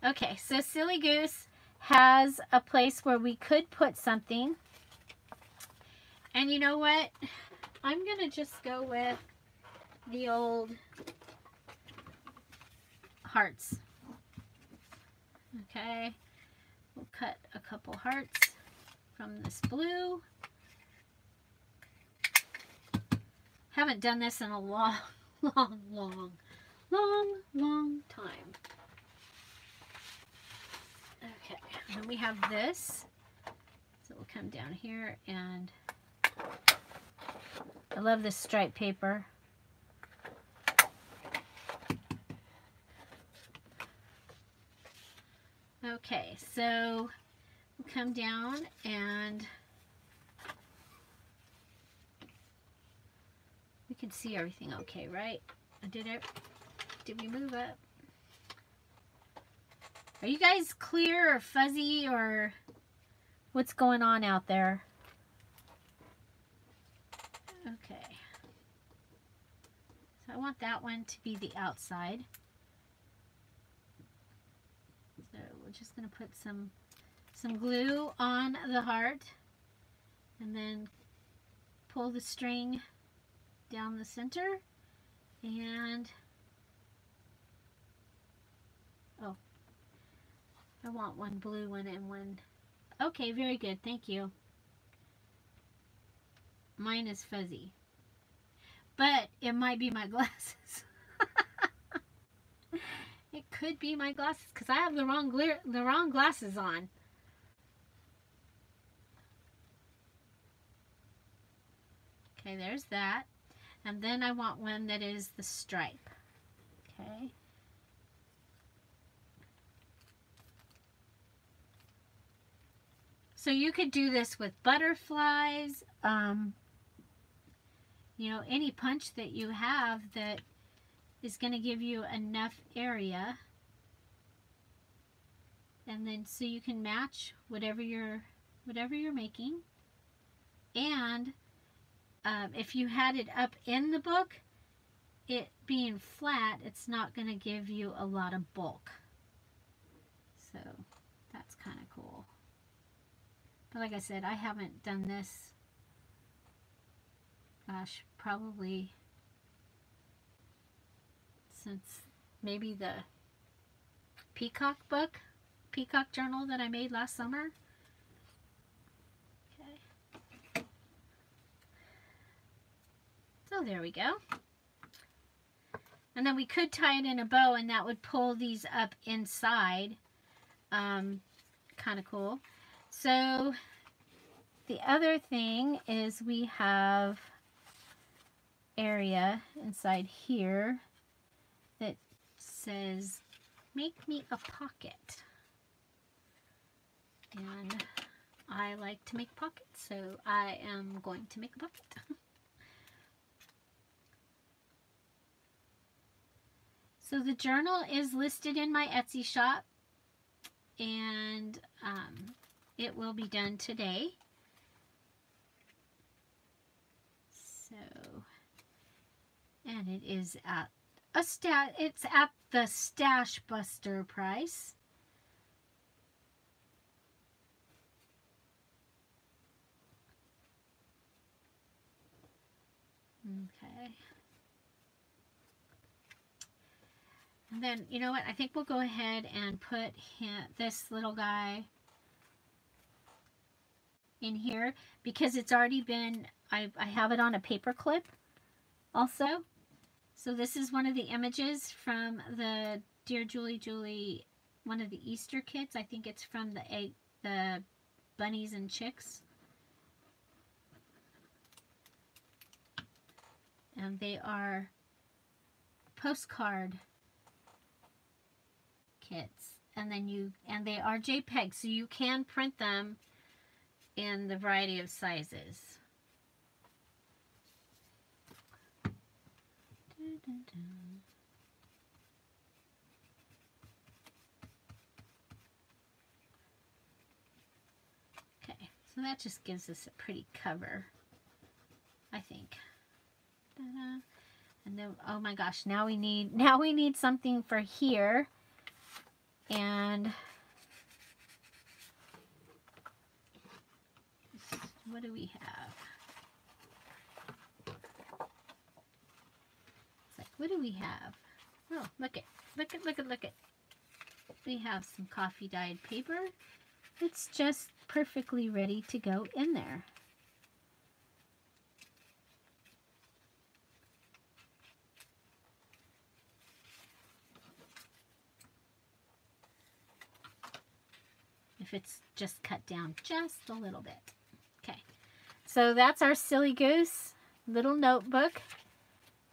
Okay, so Silly Goose has a place where we could put something. And you know what? I'm going to just go with the old hearts. Okay, we'll cut a couple hearts from this blue. Haven't done this in a long time. then we have this. So we'll come down here, and I love this striped paper. Okay, so we'll come down, and we can see everything okay, right? Did we move up? Are you guys clear or fuzzy, or what's going on out there? Okay. So I want that one to be the outside. So we're just going to put some glue on the heart, and then pull the string down the center, and oh, I want one blue one and one. Okay, very good, thank you. Mine is fuzzy, but it might be my glasses. It could be my glasses because I have the wrong glasses on. Okay, there's that. And then I want one that is the stripe. Okay. So you could do this with butterflies, you know, any punch that you have that is going to give you enough area. And then so you can match whatever you're making. And if you had it up in the book, it being flat, it's not going to give you a lot of bulk. So that's kind of cool. But like I said, I haven't done this, gosh, probably since maybe the peacock journal that I made last summer. Okay. So there we go. And then we could tie it in a bow, and that would pull these up inside. Kind of cool. So the other thing is we have area inside here that says, make me a pocket. And I like to make pockets, so I am going to make a pocket. So the journal is listed in my Etsy shop, and it will be done today. So, and it is at it's at the Stashbuster price. Okay. And then, you know what, I think we'll go ahead and put this little guy in here because it's already been, I have it on a paper clip also. So this is one of the images from the Dearjuliejulie, one of the Easter kits. I think it's from the bunnies and chicks. And they are postcard kits, and they are JPEG, so you can print them in the variety of sizes. Okay, so that just gives us a pretty cover, I think. And then, oh my gosh, now we need something for here. And what do we have? It's like, what do we have? Oh, look it. We have some coffee dyed paper. It's just perfectly ready to go in there. if it's just cut down just a little bit. Okay, so that's our Silly Goose little notebook.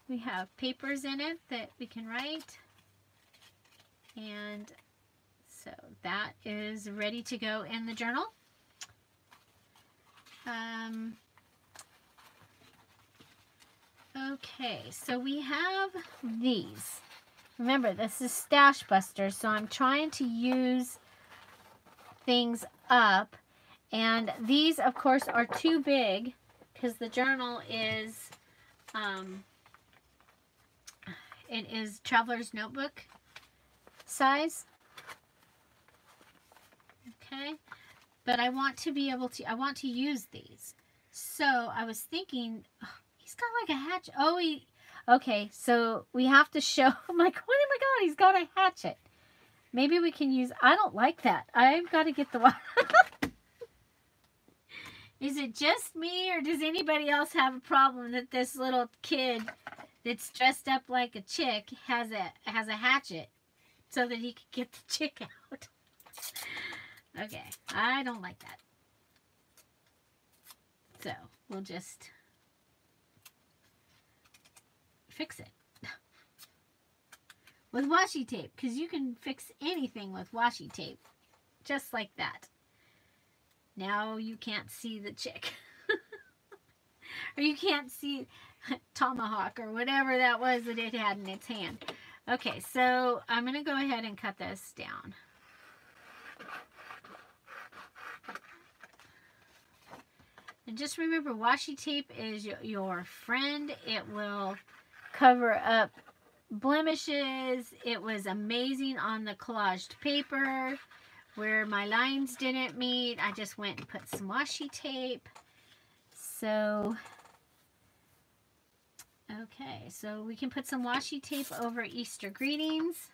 We have papers in it that we can write. And so that is ready to go in the journal. Okay, so we have these. Remember, this is Stashbuster, so I'm trying to use things up. And these, of course, are too big because the journal is, it is Traveler's Notebook size. Okay, but I want to be able to, I want to use these. So I was thinking, oh, he's got like a hatchet. Oh, okay, so we have to show, I'm like, oh my God, he's got a hatchet. Maybe we can use, I don't like that. I've got to get the one. Is it just me, or does anybody else have a problem that this little kid that's dressed up like a chick has a hatchet so that he could get the chick out? Okay, I don't like that. So we'll just fix it with washi tape, because you can fix anything with washi tape, just like that. Now you can't see the chick. Or you can't see tomahawk or whatever that was that it had in its hand. Okay, so I'm going to go ahead and cut this down. And just remember, washi tape is your friend. It will cover up blemishes. It was amazing on the collaged paper where my lines didn't meet. I just went and put some washi tape. So, okay, so we can put some washi tape over Easter greetings,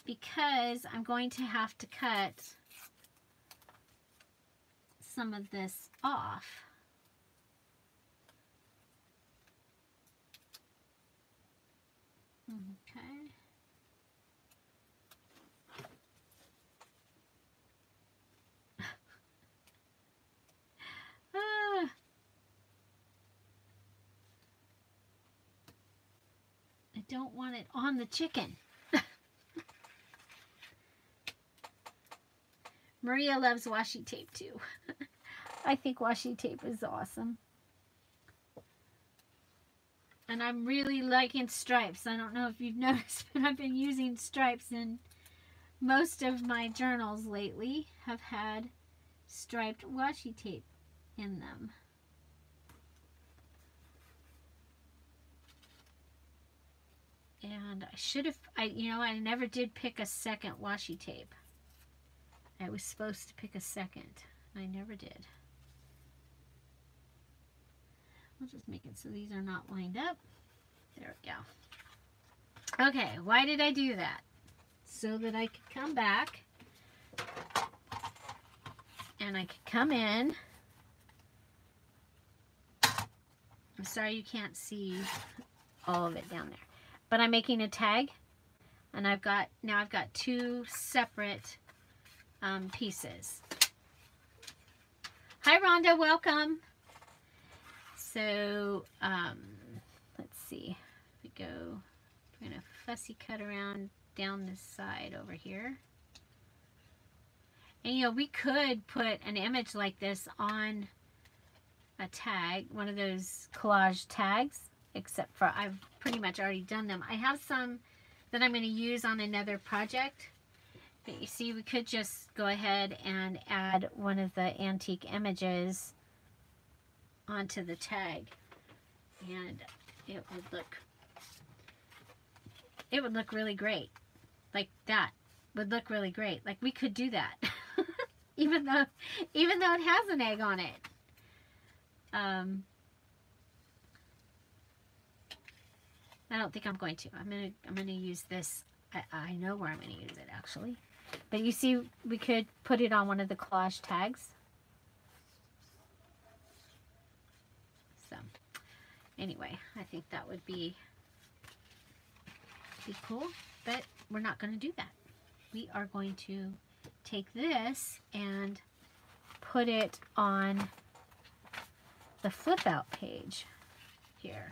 because I'm going to have to cut some of this off. Okay. I don't want it on the chicken. Maria loves washi tape too. I think washi tape is awesome. And I'm really liking stripes. I don't know if you've noticed, but I've been using stripes in most of my journals lately. Have had striped washi tape in them. And I should have, I never did pick a second washi tape. I was supposed to pick a second. I never did. I'll just make it so these are not lined up. There we go. Okay, why did I do that? So that I could come back and I could come in. I'm sorry you can't see all of it down there. But I'm making a tag, and now I've got two separate pieces. Hi Rhonda, welcome. So let's see. We go. We're gonna fussy cut around down this side over here. And we could put an image like this on a tag, one of those collage tags, except for I've pretty much already done them. I have some that I'm going to use on another project. But you see, we could just go ahead and add one of the antique images onto the tag, and it would look really great. Like that would look really great. Like we could do that. even though it has an egg on it. I don't think I'm going to. I'm gonna use this. I know where I'm gonna use it actually. But you see, we could put it on one of the collage tags. So, anyway, I think that would be cool. But we're not going to do that. We are going to take this and put it on the flip out page here.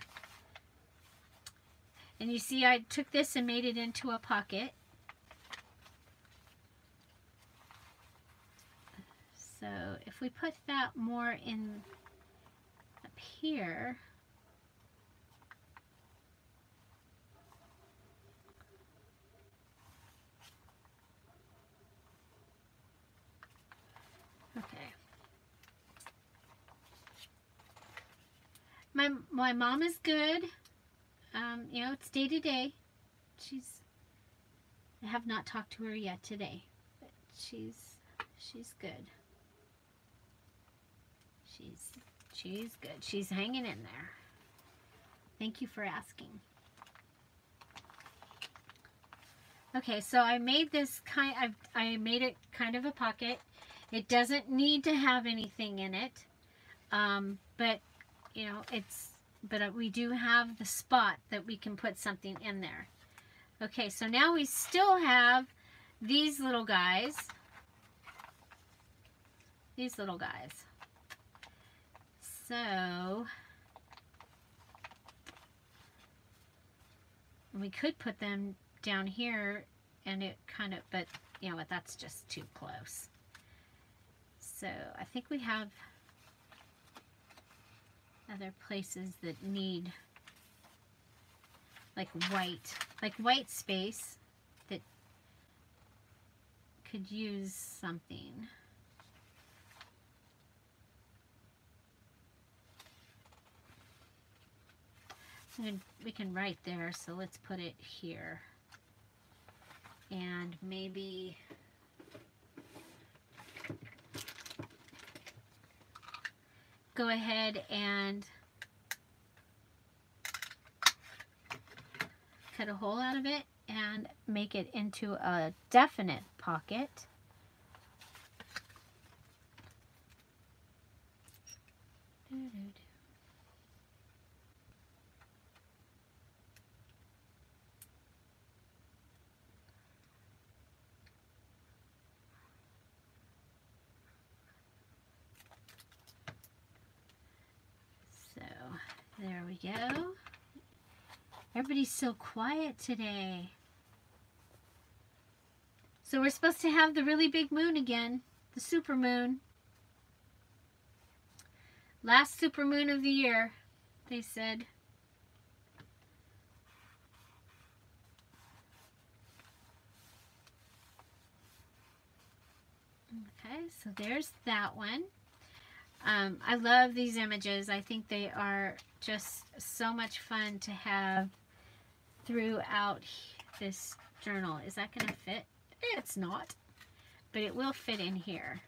And you see I took this and made it into a pocket. So if we put that more in up here, okay. My mom is good. You know, it's day to day. I have not talked to her yet today, but she's good. She's good. She's hanging in there. Thank you for asking. Okay, so I made this I made it kind of a pocket. It doesn't need to have anything in it, but you know, but we do have the spot that we can put something in there. Okay, so now we still have these little guys. These little guys. So we could put them down here and it kind of, but you know what, that's just too close. So I think we have other places that need like white space that could use something. And we can write there, so let's put it here. And maybe go ahead and cut a hole out of it and make it into a definite pocket. There we go. Everybody's so quiet today. So we're supposed to have the really big moon again, the super moon. Last super moon of the year, they said. Okay, so there's that one. I love these images. I think they are just so much fun to have throughout this journal. Is that going to fit? It's not, but it will fit in here.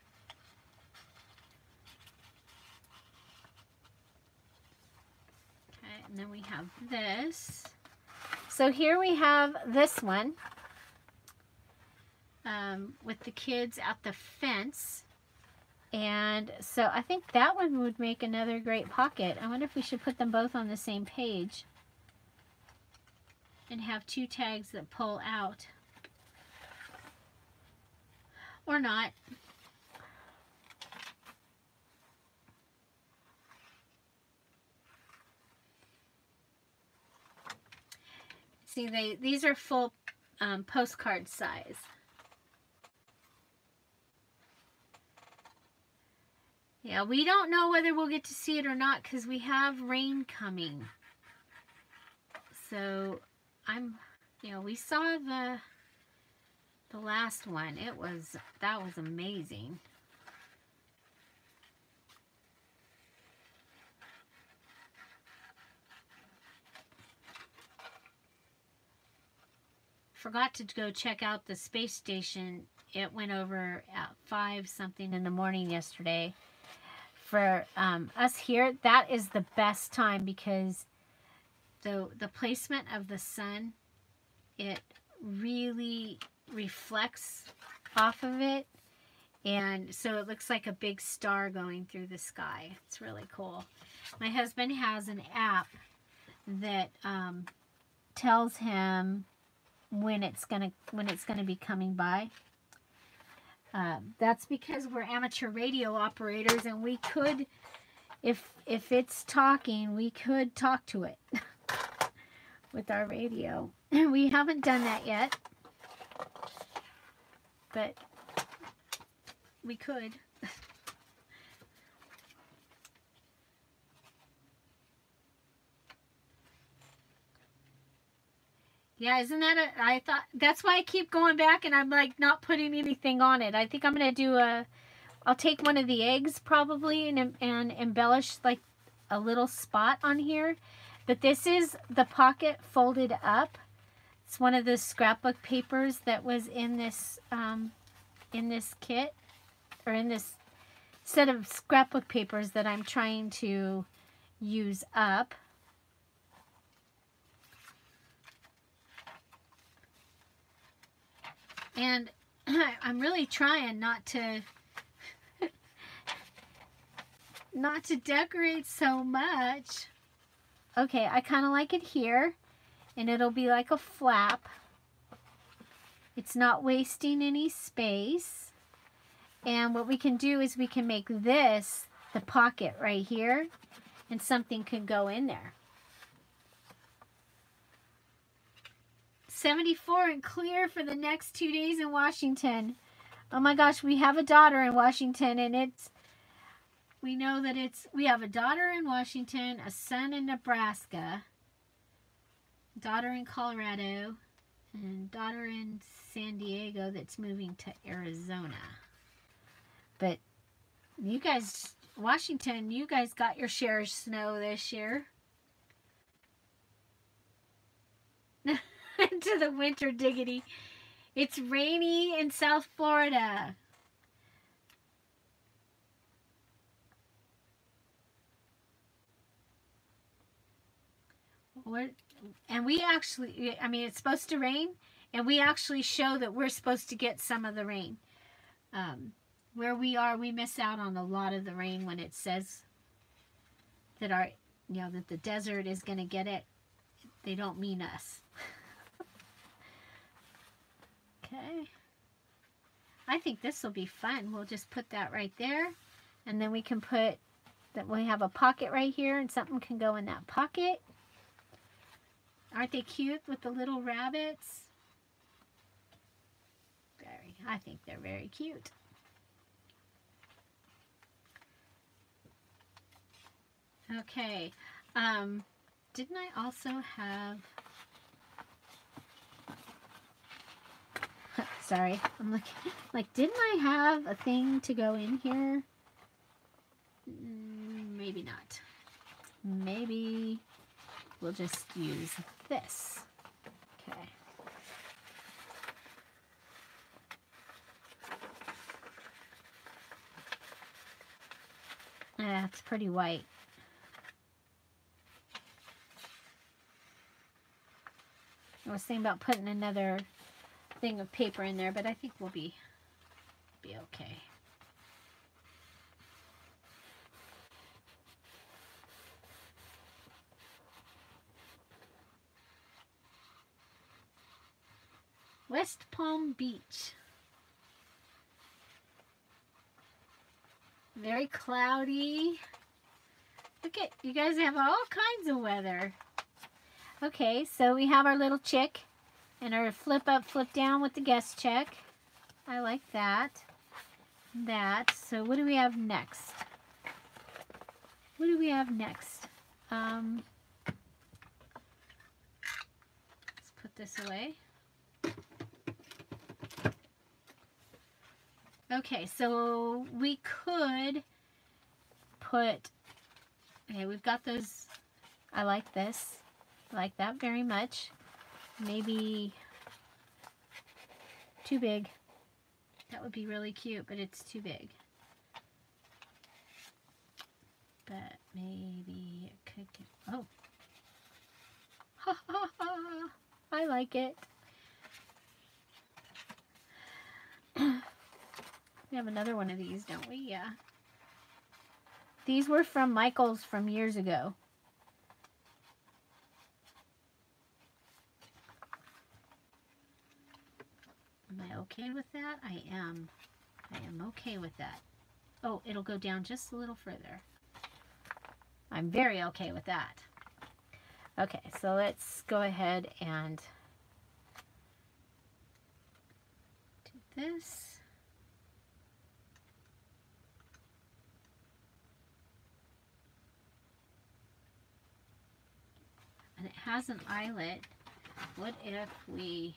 Okay, and then we have this. So here we have this one with the kids at the fence. And so I think that one would make another great pocket. I wonder if we should put them both on the same page and have two tags that pull out. Or not. See, these are full postcard size. Yeah, we don't know whether we'll get to see it or not because we have rain coming. So you know, we saw the last one. That was amazing. Forgot to go check out the space station. It went over at 5 something in the morning yesterday. For us here, that is the best time because the placement of the sun, it really reflects off of it, and so it looks like a big star going through the sky. It's really cool. My husband has an app that tells him when it's gonna be coming by. That's because we're amateur radio operators, and we could, if it's talking, we could talk to it with our radio. We haven't done that yet, but we could. Yeah, isn't that I thought, that's why I keep going back and I'm like not putting anything on it. I think I'm going to do I'll take one of the eggs probably and embellish like a little spot on here. But this is the pocket folded up. It's one of the scrapbook papers that was in this kit, or in this set of scrapbook papers that I'm trying to use up. And I'm really trying not to decorate so much. Okay, I kind of like it here, and it'll be like a flap. It's not wasting any space. And what we can do is we can make this the pocket right here, and something could go in there. 74 and clear for the next 2 days in Washington. Oh my gosh, we have a daughter in Washington, and we know that we have a daughter in Washington, a son in Nebraska, daughter in Colorado, and daughter in San Diego that's moving to Arizona. But you guys, Washington, you guys got your share of snow this year. To the winter diggity. It's rainy in South Florida. And we actually, I mean, it's supposed to rain, and we actually show that we're supposed to get some of the rain. Where we are, we miss out on a lot of the rain when it says that that the desert is going to get it. They don't mean us. Okay. I think this will be fun. We'll just put that right there, and then we can put that we have a pocket right here, and something can go in that pocket. Aren't they cute with the little rabbits? I think they're very cute. Okay. Didn't I also have... Sorry, I'm looking. Like, didn't I have a thing to go in here? Maybe not. Maybe we'll just use this. Okay. It's pretty white. I was thinking about putting another thing of paper in there, but I think we'll be okay. West Palm Beach. Very cloudy. Look at, you guys have all kinds of weather. Okay, so we have our little chick and our flip up, flip down with the guest check. I like that. So what do we have next? What do we have next? Let's put this away. Okay, so we could put, okay, we've got those. I like this. I like that very much. Maybe too big. That would be really cute, but it's too big. But maybe it could get, oh. Ha ha ha. I like it. We have another one of these, don't we? Yeah. These were from Michael's from years ago. Am I okay with that? I am. I am okay with that. Oh, it'll go down just a little further. I'm very okay with that. Okay, so let's go ahead and do this. And it has an eyelet. What if we...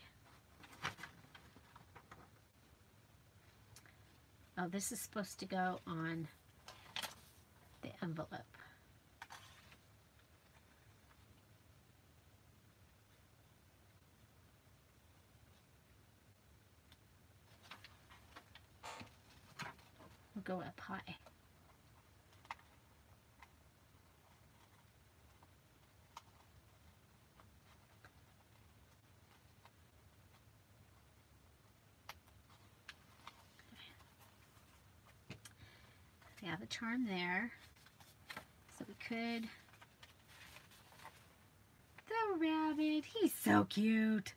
Oh, this is supposed to go on the envelope. We'll go up high. We have a charm there. So we could... The rabbit, he's so cute.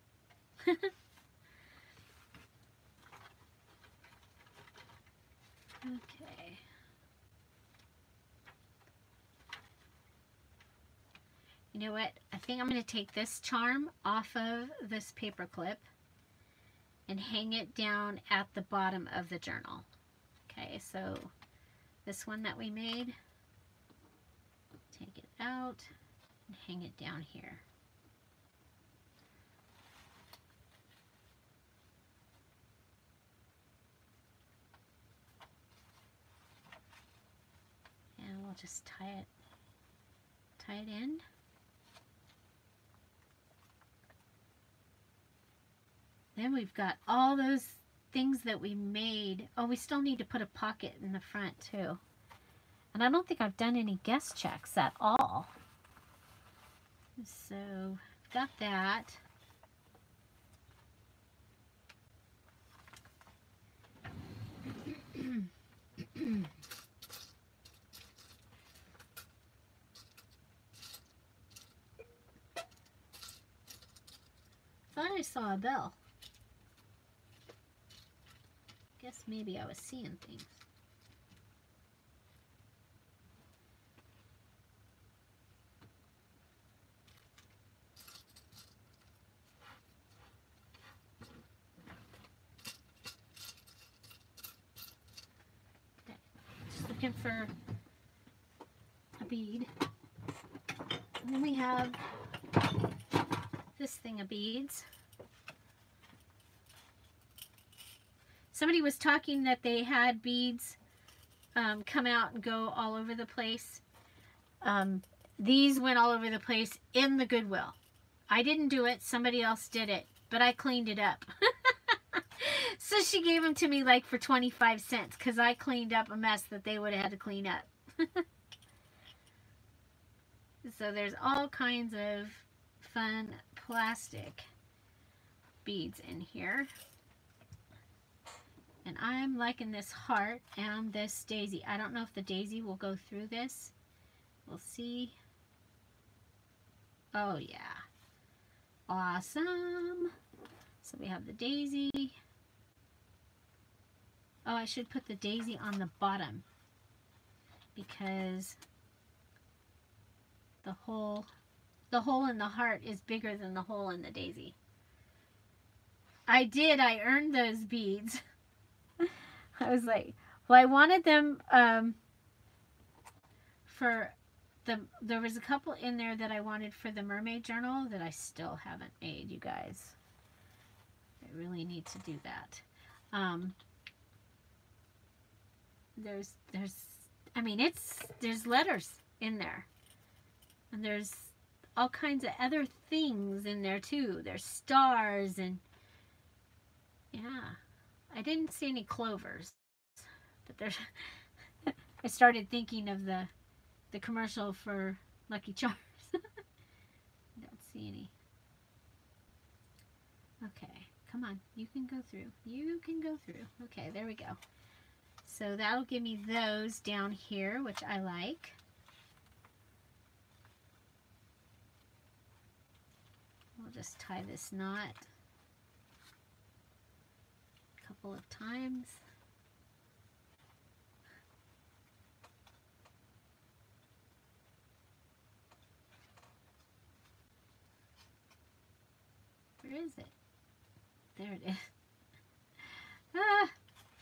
Okay. You know what? I think I'm going to take this charm off of this paper clip and hang it down at the bottom of the journal. Okay, so this one that we made, take it out and hang it down here. And we'll just tie it in. Then we've got all those things that we made. Oh, we still need to put a pocket in the front too. And I don't think I've done any guest checks at all. So, got that. Thought I saw a bell. Guess maybe I was seeing things. Okay. Just looking for a bead. And then we have this thing of beads. Somebody was talking that they had beads come out and go all over the place. These went all over the place in the Goodwill. I didn't do it. Somebody else did it. But I cleaned it up. So she gave them to me like for 25 cents because I cleaned up a mess that they would have had to clean up. So there's all kinds of fun plastic beads in here. And I'm liking this heart and this daisy. I don't know if the daisy will go through this. We'll see. Oh yeah. Awesome. So we have the daisy. Oh, I should put the daisy on the bottom because the hole in the heart is bigger than the hole in the daisy. I earned those beads. I was like, well, I wanted them there was a couple in there that I wanted for the mermaid journal that I still haven't made, you guys. I really need to do that. There's letters in there. And there's all kinds of other things in there too. There's stars and yeah. I didn't see any clovers, but there's. I started thinking of the commercial for Lucky Charms. Don't see any. Okay, come on, you can go through. You can go through. Okay, there we go. So that'll give me those down here, which I like. We'll just tie this knot. Couple of times. is it? There it is. Ah,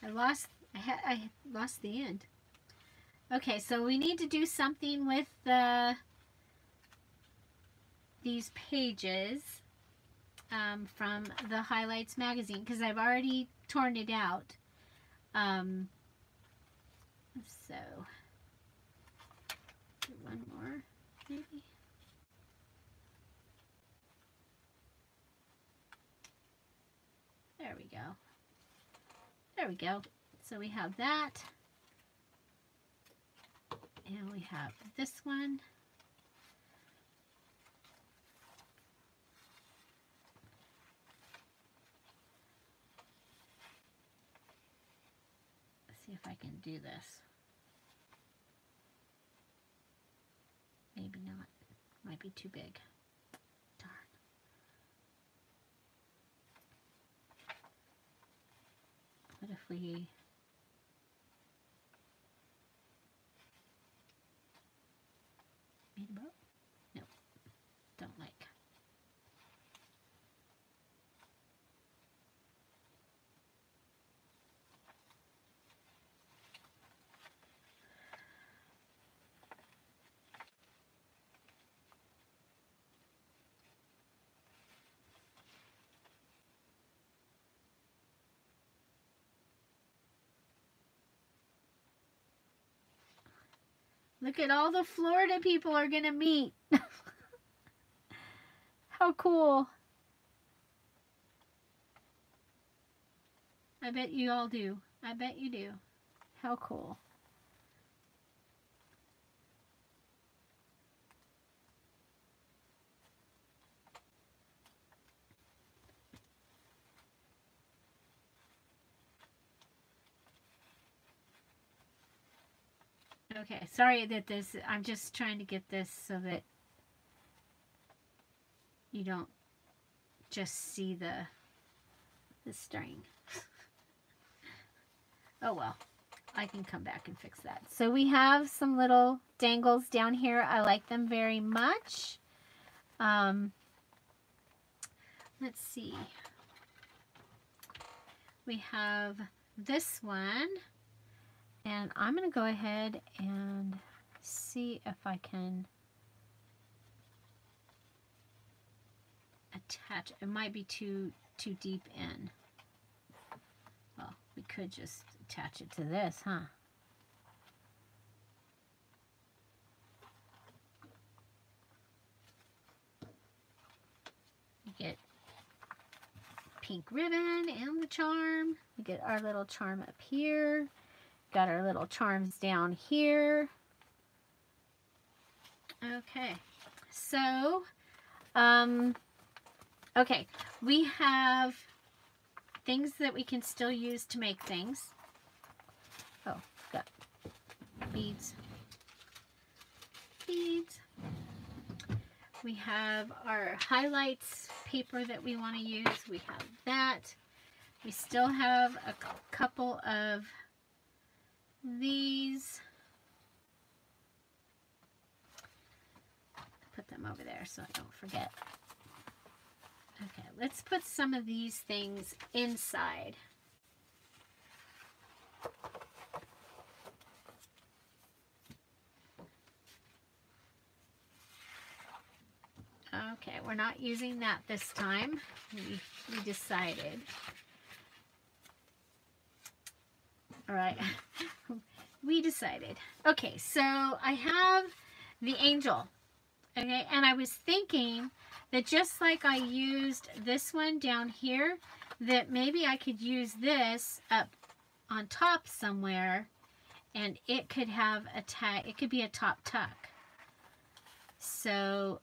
I lost the end. Okay, so we need to do something with these pages from the Highlights magazine, because I've already torn it out. So do one more, maybe. There we go. There we go. So we have that. And we have this one. Let's see if I can do this. Maybe not. Might be too big. Darn. What if we... No, don't like. Look at all the Florida people are going to meet. How cool. I bet you all do. I bet you do. How cool. Okay, sorry that this, I'm just trying to get this so that you don't just see the string. Oh well, I can come back and fix that. So we have some little dangles down here. I like them very much. Let's see. We have this one. And I'm going to go ahead and see if I can attach. It might be too deep in. Well, we could just attach it to this, huh? You get pink ribbon and the charm. We get our little charm up here. Got our little charms down here. Okay, so, okay, we have things that we can still use to make things. Oh, got beads. Beads. We have our highlights paper that we want to use. We have that. We still have a couple of these. Put them over there so I don't forget. Okay, let's put some of these things inside. Okay, we're not using that this time. We decided. All right, we decided. Okay, so I have the angel, okay, and I was thinking that just like I used this one down here, that maybe I could use this up on top somewhere, and it could have a tag. It could be a top tuck. So,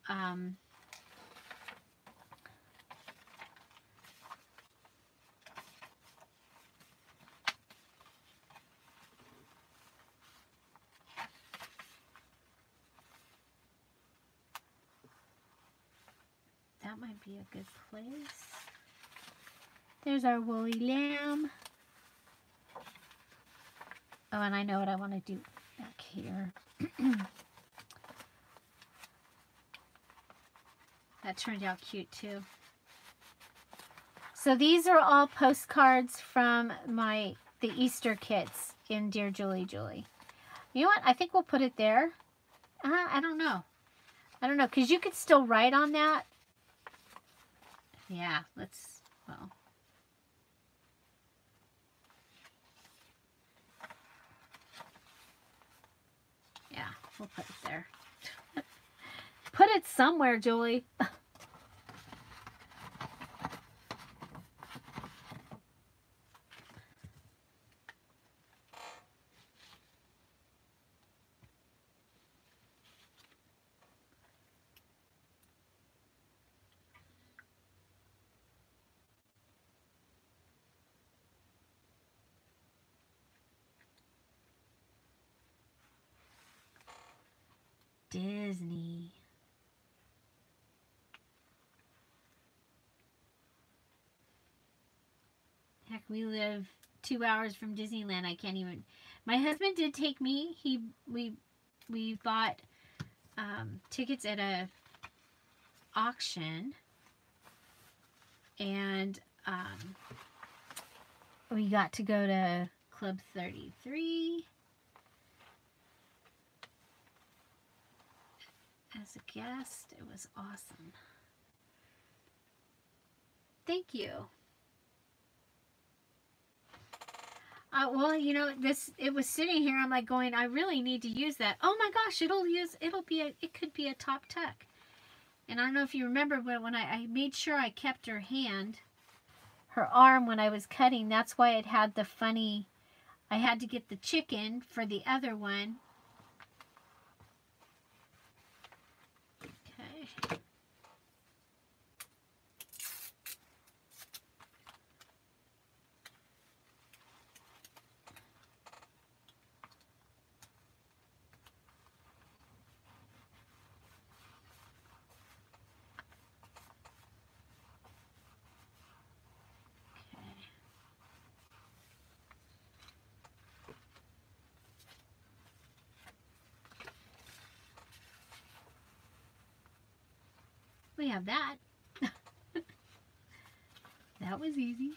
that might be a good place. There's our woolly lamb. Oh, and I know what I want to do back here. That turned out cute too. So these are all postcards from the Easter kits in Dear Julie Julie. You know what? I think we'll put it there. I don't know. I don't know, because you could still write on that. Yeah, let's, well. Yeah, we'll put it there. Put it somewhere, Julie. Disney. Heck, we live 2 hours from Disneyland. I can't even. My husband did take me. We bought tickets at a auction, and we got to go to Club 33 as a guest. It was awesome. Thank you. Well, you know, it was sitting here. I'm like going, I really need to use that. Oh my gosh, it could be a top tuck. And I don't know if you remember, but when I made sure I kept her arm when I was cutting, that's why it had the funny, I had to get the chicken for the other one. Okay. We have that. That was easy.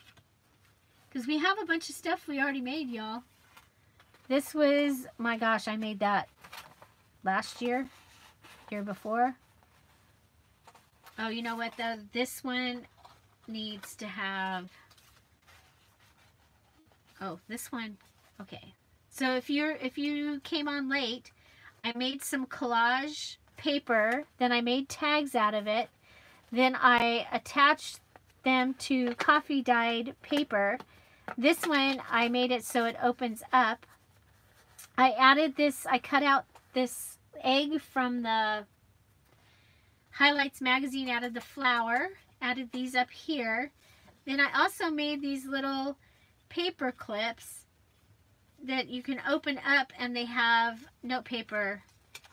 Because we have a bunch of stuff we already made, y'all. This was, my gosh, I made that last year before. Oh, you know what though? This one needs to have, oh, this one, okay. So if you came on late, I made some collage paper, then I made tags out of it, then I attached them to coffee dyed paper. This one I made it so it opens up. I added this, I cut out this egg from the Highlights magazine, added the flower, added these up here. Then I also made these little paper clips that you can open up, and they have note paper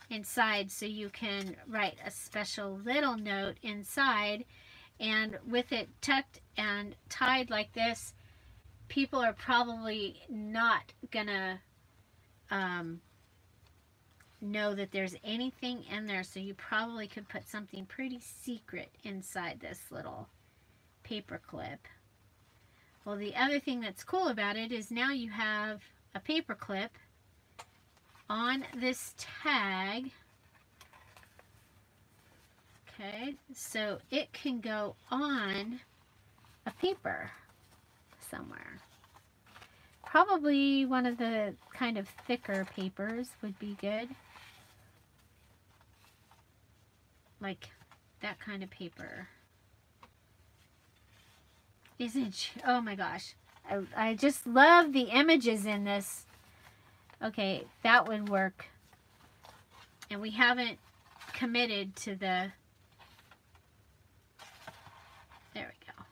inside, so you can write a special little note inside. And with it tucked and tied like this, people are probably not gonna know that there's anything in there, so you probably could put something pretty secret inside this little paper clip. Well, the other thing that's cool about it is now you have a paper clip on this tag. Okay, so it can go on a paper somewhere. Probably one of the kind of thicker papers would be good. Like that kind of paper. Isn't, oh my gosh. I just love the images in this. Okay, that would work. And we haven't committed to the, there we go.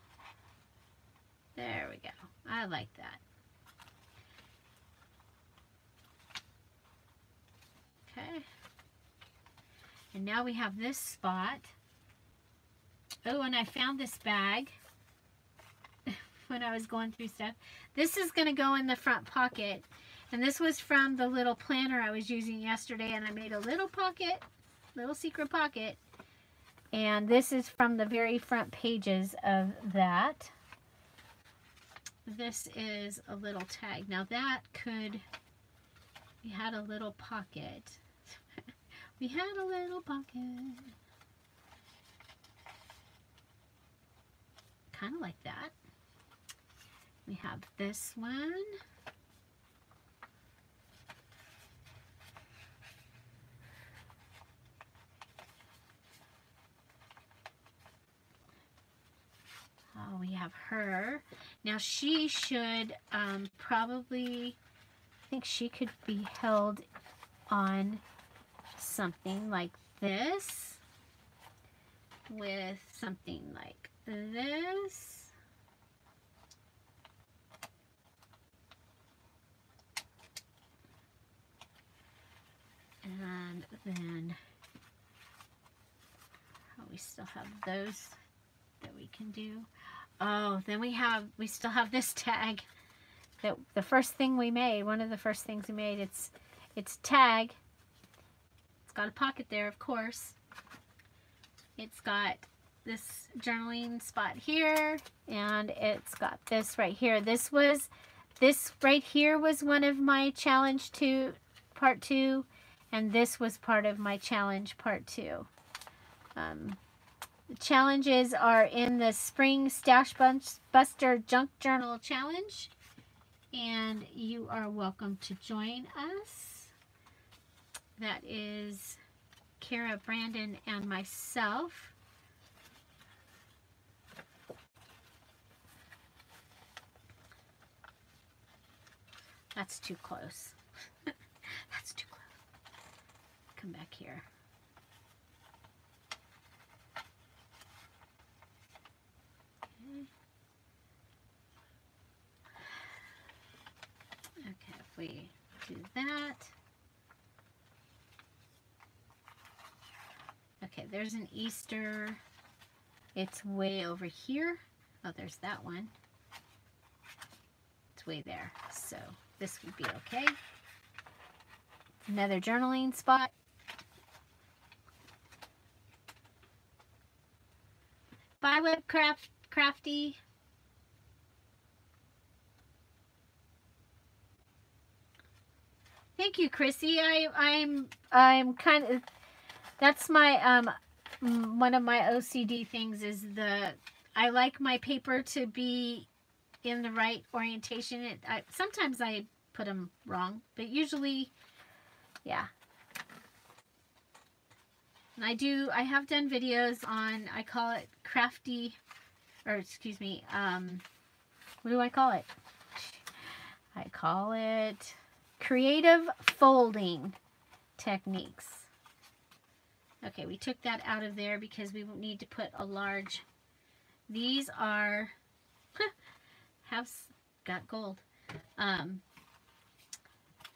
There we go. I like that. Okay. And now we have this spot. Oh, and I found this bag when I was going through stuff. This is going to go in the front pocket. And this was from the little planner I was using yesterday, and I made a little pocket, little secret pocket. And this is from the very front pages of that. this is a little tag. Now that could, we had a little pocket. We had a little pocket. Kind of like that. We have this one. Oh, we have her. Now she should probably, I think she could be held on something like this with something like this. And then we still have those that we can do. Oh, then we still have this tag that the first thing we made, one of the first things we made, it's tag. It's got a pocket there, of course. It's got this journaling spot here, and it's got this right here. This right here was one of my challenge part 2, and this was part of my challenge part 2. The challenges are in the Spring Stashbuster Junk Journal Challenge, and you are welcome to join us. That is Kara, Brandon, and myself. That's too close. That's too close. Come back here. Okay, if we do that. Okay, there's an Easter. It's way over here. Oh, there's that one. It's way there. So this would be okay. Another journaling spot. Bye, Web Crafty. Thank you, Chrissy. I'm kind of, that's my one of my OCD things is I like my paper to be in the right orientation. Sometimes I put them wrong, but usually, yeah. And I have done videos on, I call it crafty, or excuse me, what do I call it? I call it creative folding techniques. Okay, we took that out of there because we won't need to put a large. These are, got gold.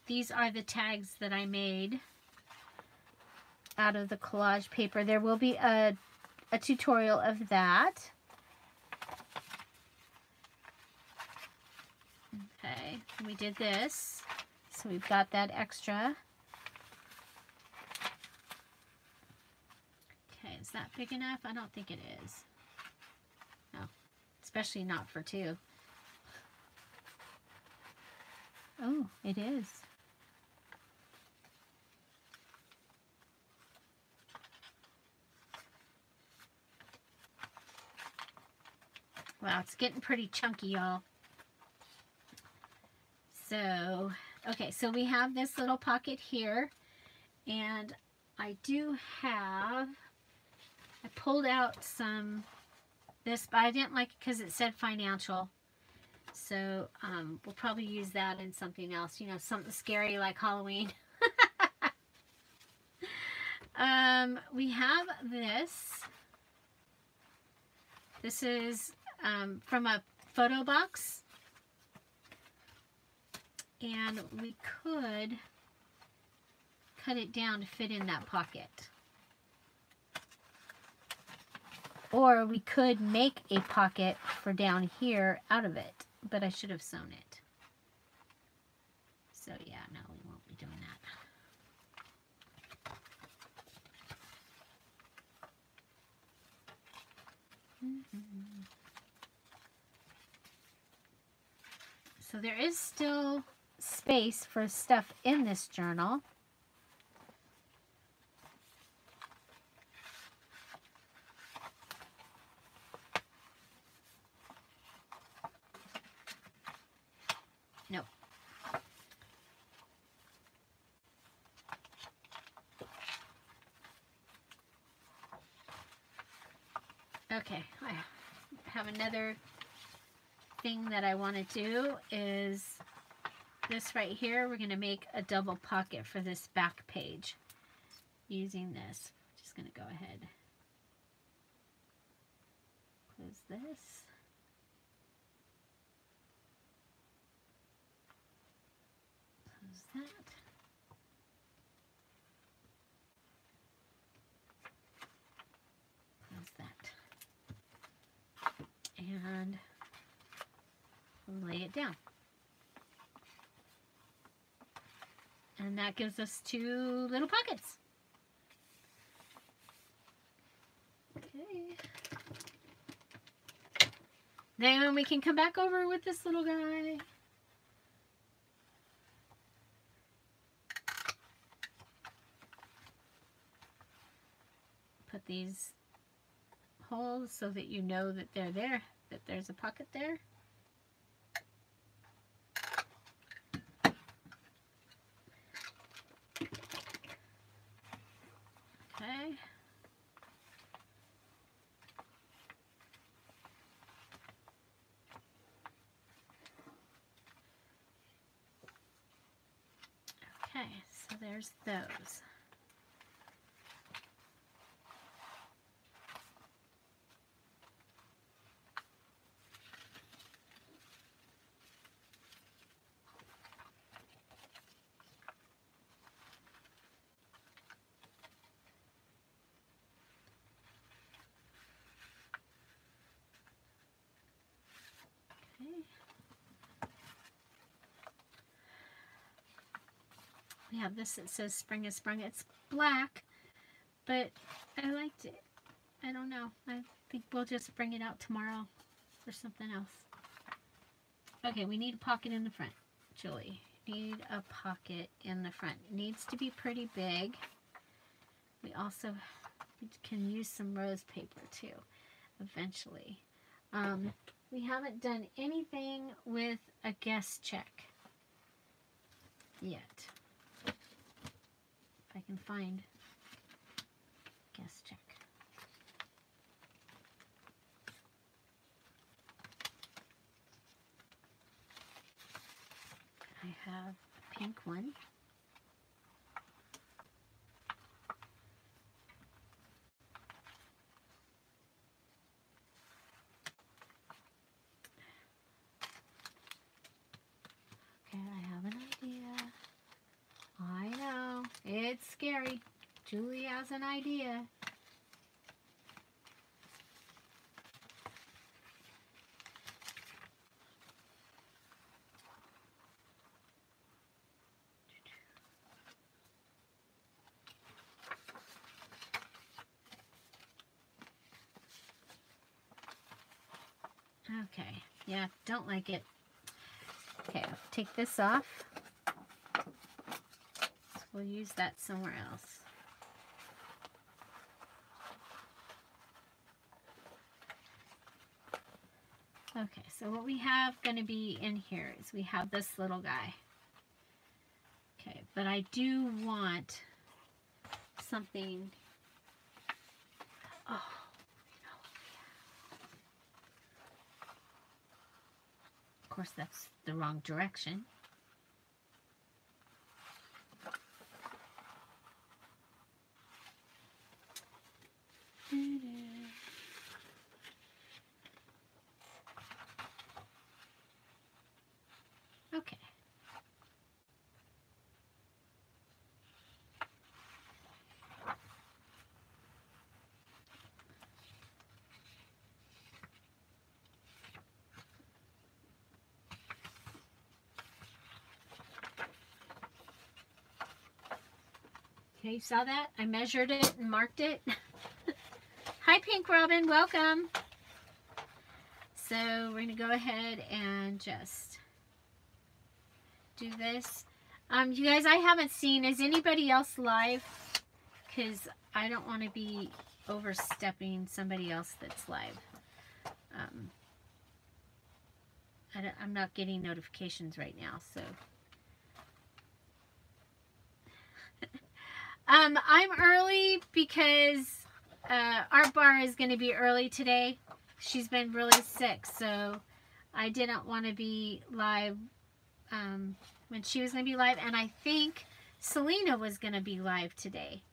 These are the tags that I made out of the collage paper. There will be a tutorial of that. Okay, we did this. So we've got that extra. Okay, is that big enough? I don't think it is. No, especially not for 2. Oh, it is. Wow, it's getting pretty chunky, y'all. So, okay, so we have this little pocket here, and I pulled out this, but I didn't like it because it said financial. So, we'll probably use that in something else, you know, something scary like Halloween. We have this. This is from a photo box. And we could cut it down to fit in that pocket. Or we could make a pocket for down here out of it, but I should have sewn it. So yeah, no, we won't be doing that. So there is still space for stuff in this journal. Nope. Okay, I have another thing that I want to do is this right here. We're going to make a double pocket for this back page using this. Just going to go ahead, close this. Close that. Close that. And lay it down. And that gives us 2 little pockets. Okay. Then we can come back over with this little guy. Put these holes so that you know that they're there, that there's a pocket there. Okay. Okay, so there's those. We have this that says Spring is Sprung. It's black, but I liked it. I don't know. I think we'll just bring it out tomorrow for something else. Okay, we need a pocket in the front. Julie, need a pocket in the front. It needs to be pretty big. We also can use some rose paper too, eventually. We haven't done anything with a guest check yet. If I can find guest check. I have a pink one. Okay, I have an idea. I know, it's scary. Julie has an idea. Okay, yeah, don't like it. Okay, I'll take this off. So we'll use that somewhere else. Okay, so what we have going to be in here is we have this little guy. Okay, but I do want something. Oh, no. Of course, that's the wrong direction. Okay. Okay, you saw that? I measured it and marked it. Hi, Pink Robin, welcome. So we're going to go ahead and just do this. You guys, I haven't seen, is anybody else live? Because I don't want to be overstepping somebody else that's live. I'm not getting notifications right now, so. I'm early because Art Bar is going to be early today. She's been really sick, so I didn't want to be live when she was going to be live, and I think Selena was going to be live today.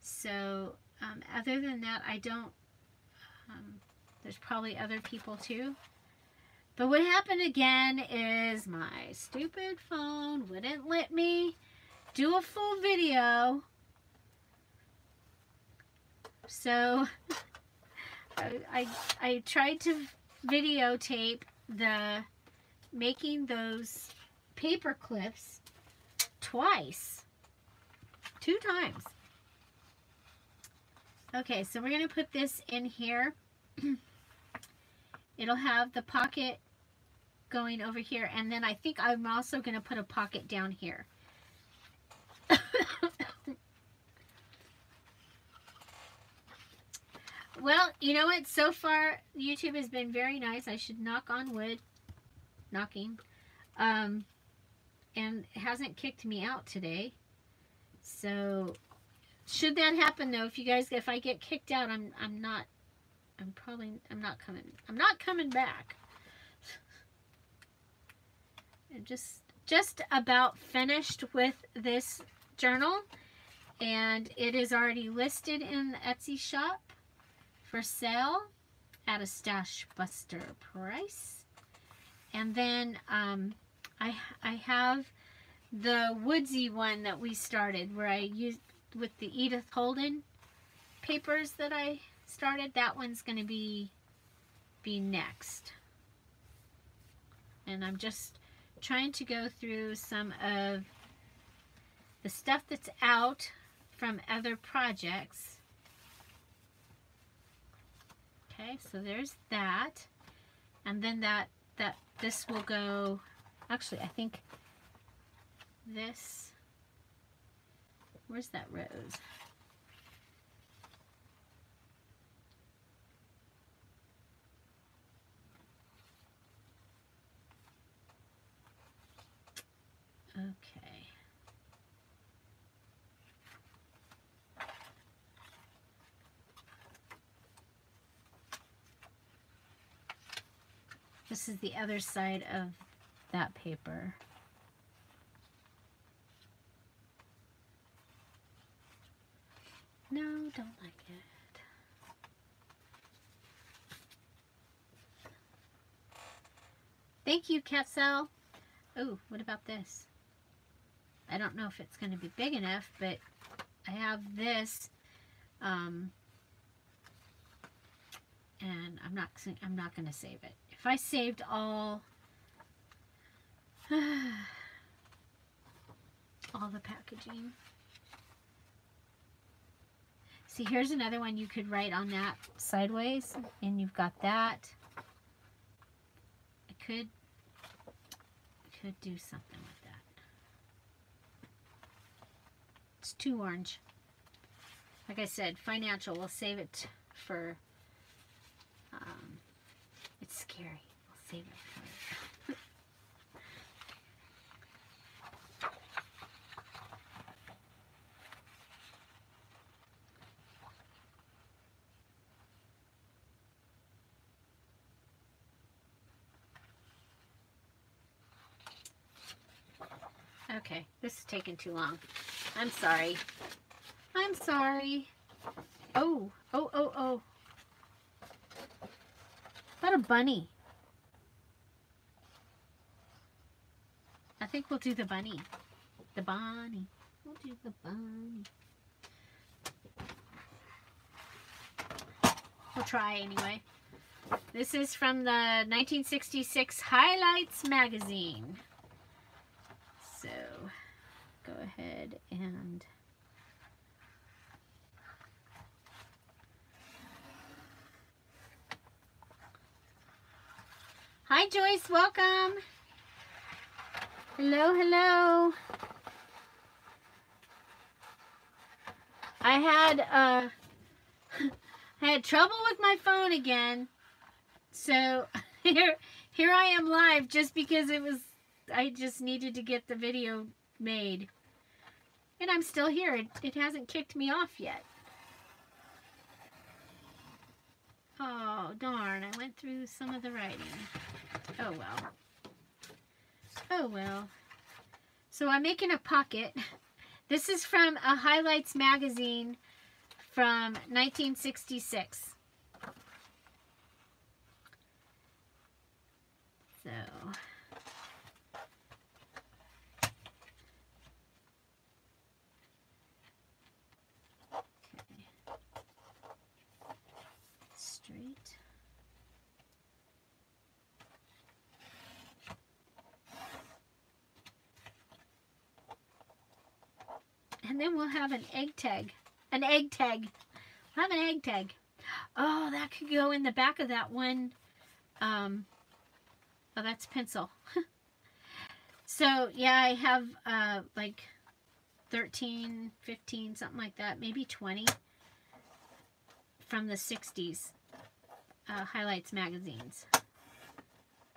So other than that, I don't, there's probably other people too. But what happened again is my stupid phone wouldn't let me do a full video. So I tried to videotape the making those paper clips twice. 2 times. Okay, so we're going to put this in here. It'll have the pocket going over here, and then I think I'm also going to put a pocket down here. Well, you know what? So far, YouTube has been very nice. I should knock on wood. Knocking. And it hasn't kicked me out today. So, should that happen though, if I get kicked out, I'm not coming back. I'm just about finished with this journal, and it is already listed in the Etsy shop for sale at a Stashbuster price. And then I have the woodsy one that we started, where I used with the Edith Holden papers that I started. That one's going to be next. And I'm just trying to go through some of the stuff that's out from other projects. Okay, so there's that. And then this will go, actually I think this, where's that rose? Okay. This is the other side of that paper. No, don't like it. Thank you, Quetzal. Oh, what about this? I don't know if it's going to be big enough, but I have this, and I'm not going to save it. If I saved all the packaging. See, here's another one you could write on that sideways, and you've got that. I could do something with that. It's too orange. Like I said, financial. We'll save it for. It's scary. We'll save it for. Okay, this is taking too long. I'm sorry. I'm sorry. Oh. What a bunny. I think we'll do the bunny. The bunny. We'll do the bunny. We'll try anyway. This is from the 1966 Highlights magazine. So, go ahead and hi Joyce, welcome. Hello, hello. I had trouble with my phone again. So here I am live just because I just needed to get the video made. And I'm still here. It hasn't kicked me off yet. Oh, darn. I went through some of the writing. Oh, well. Oh, well. So I'm making a pocket. This is from a Highlights magazine from 1966. So... straight. And then we'll have an egg tag. An egg tag. We'll have an egg tag. Oh, that could go in the back of that one. Oh, that's pencil. So, yeah, I have like 13, 15, something like that. Maybe 20 from the 60s Highlights magazines.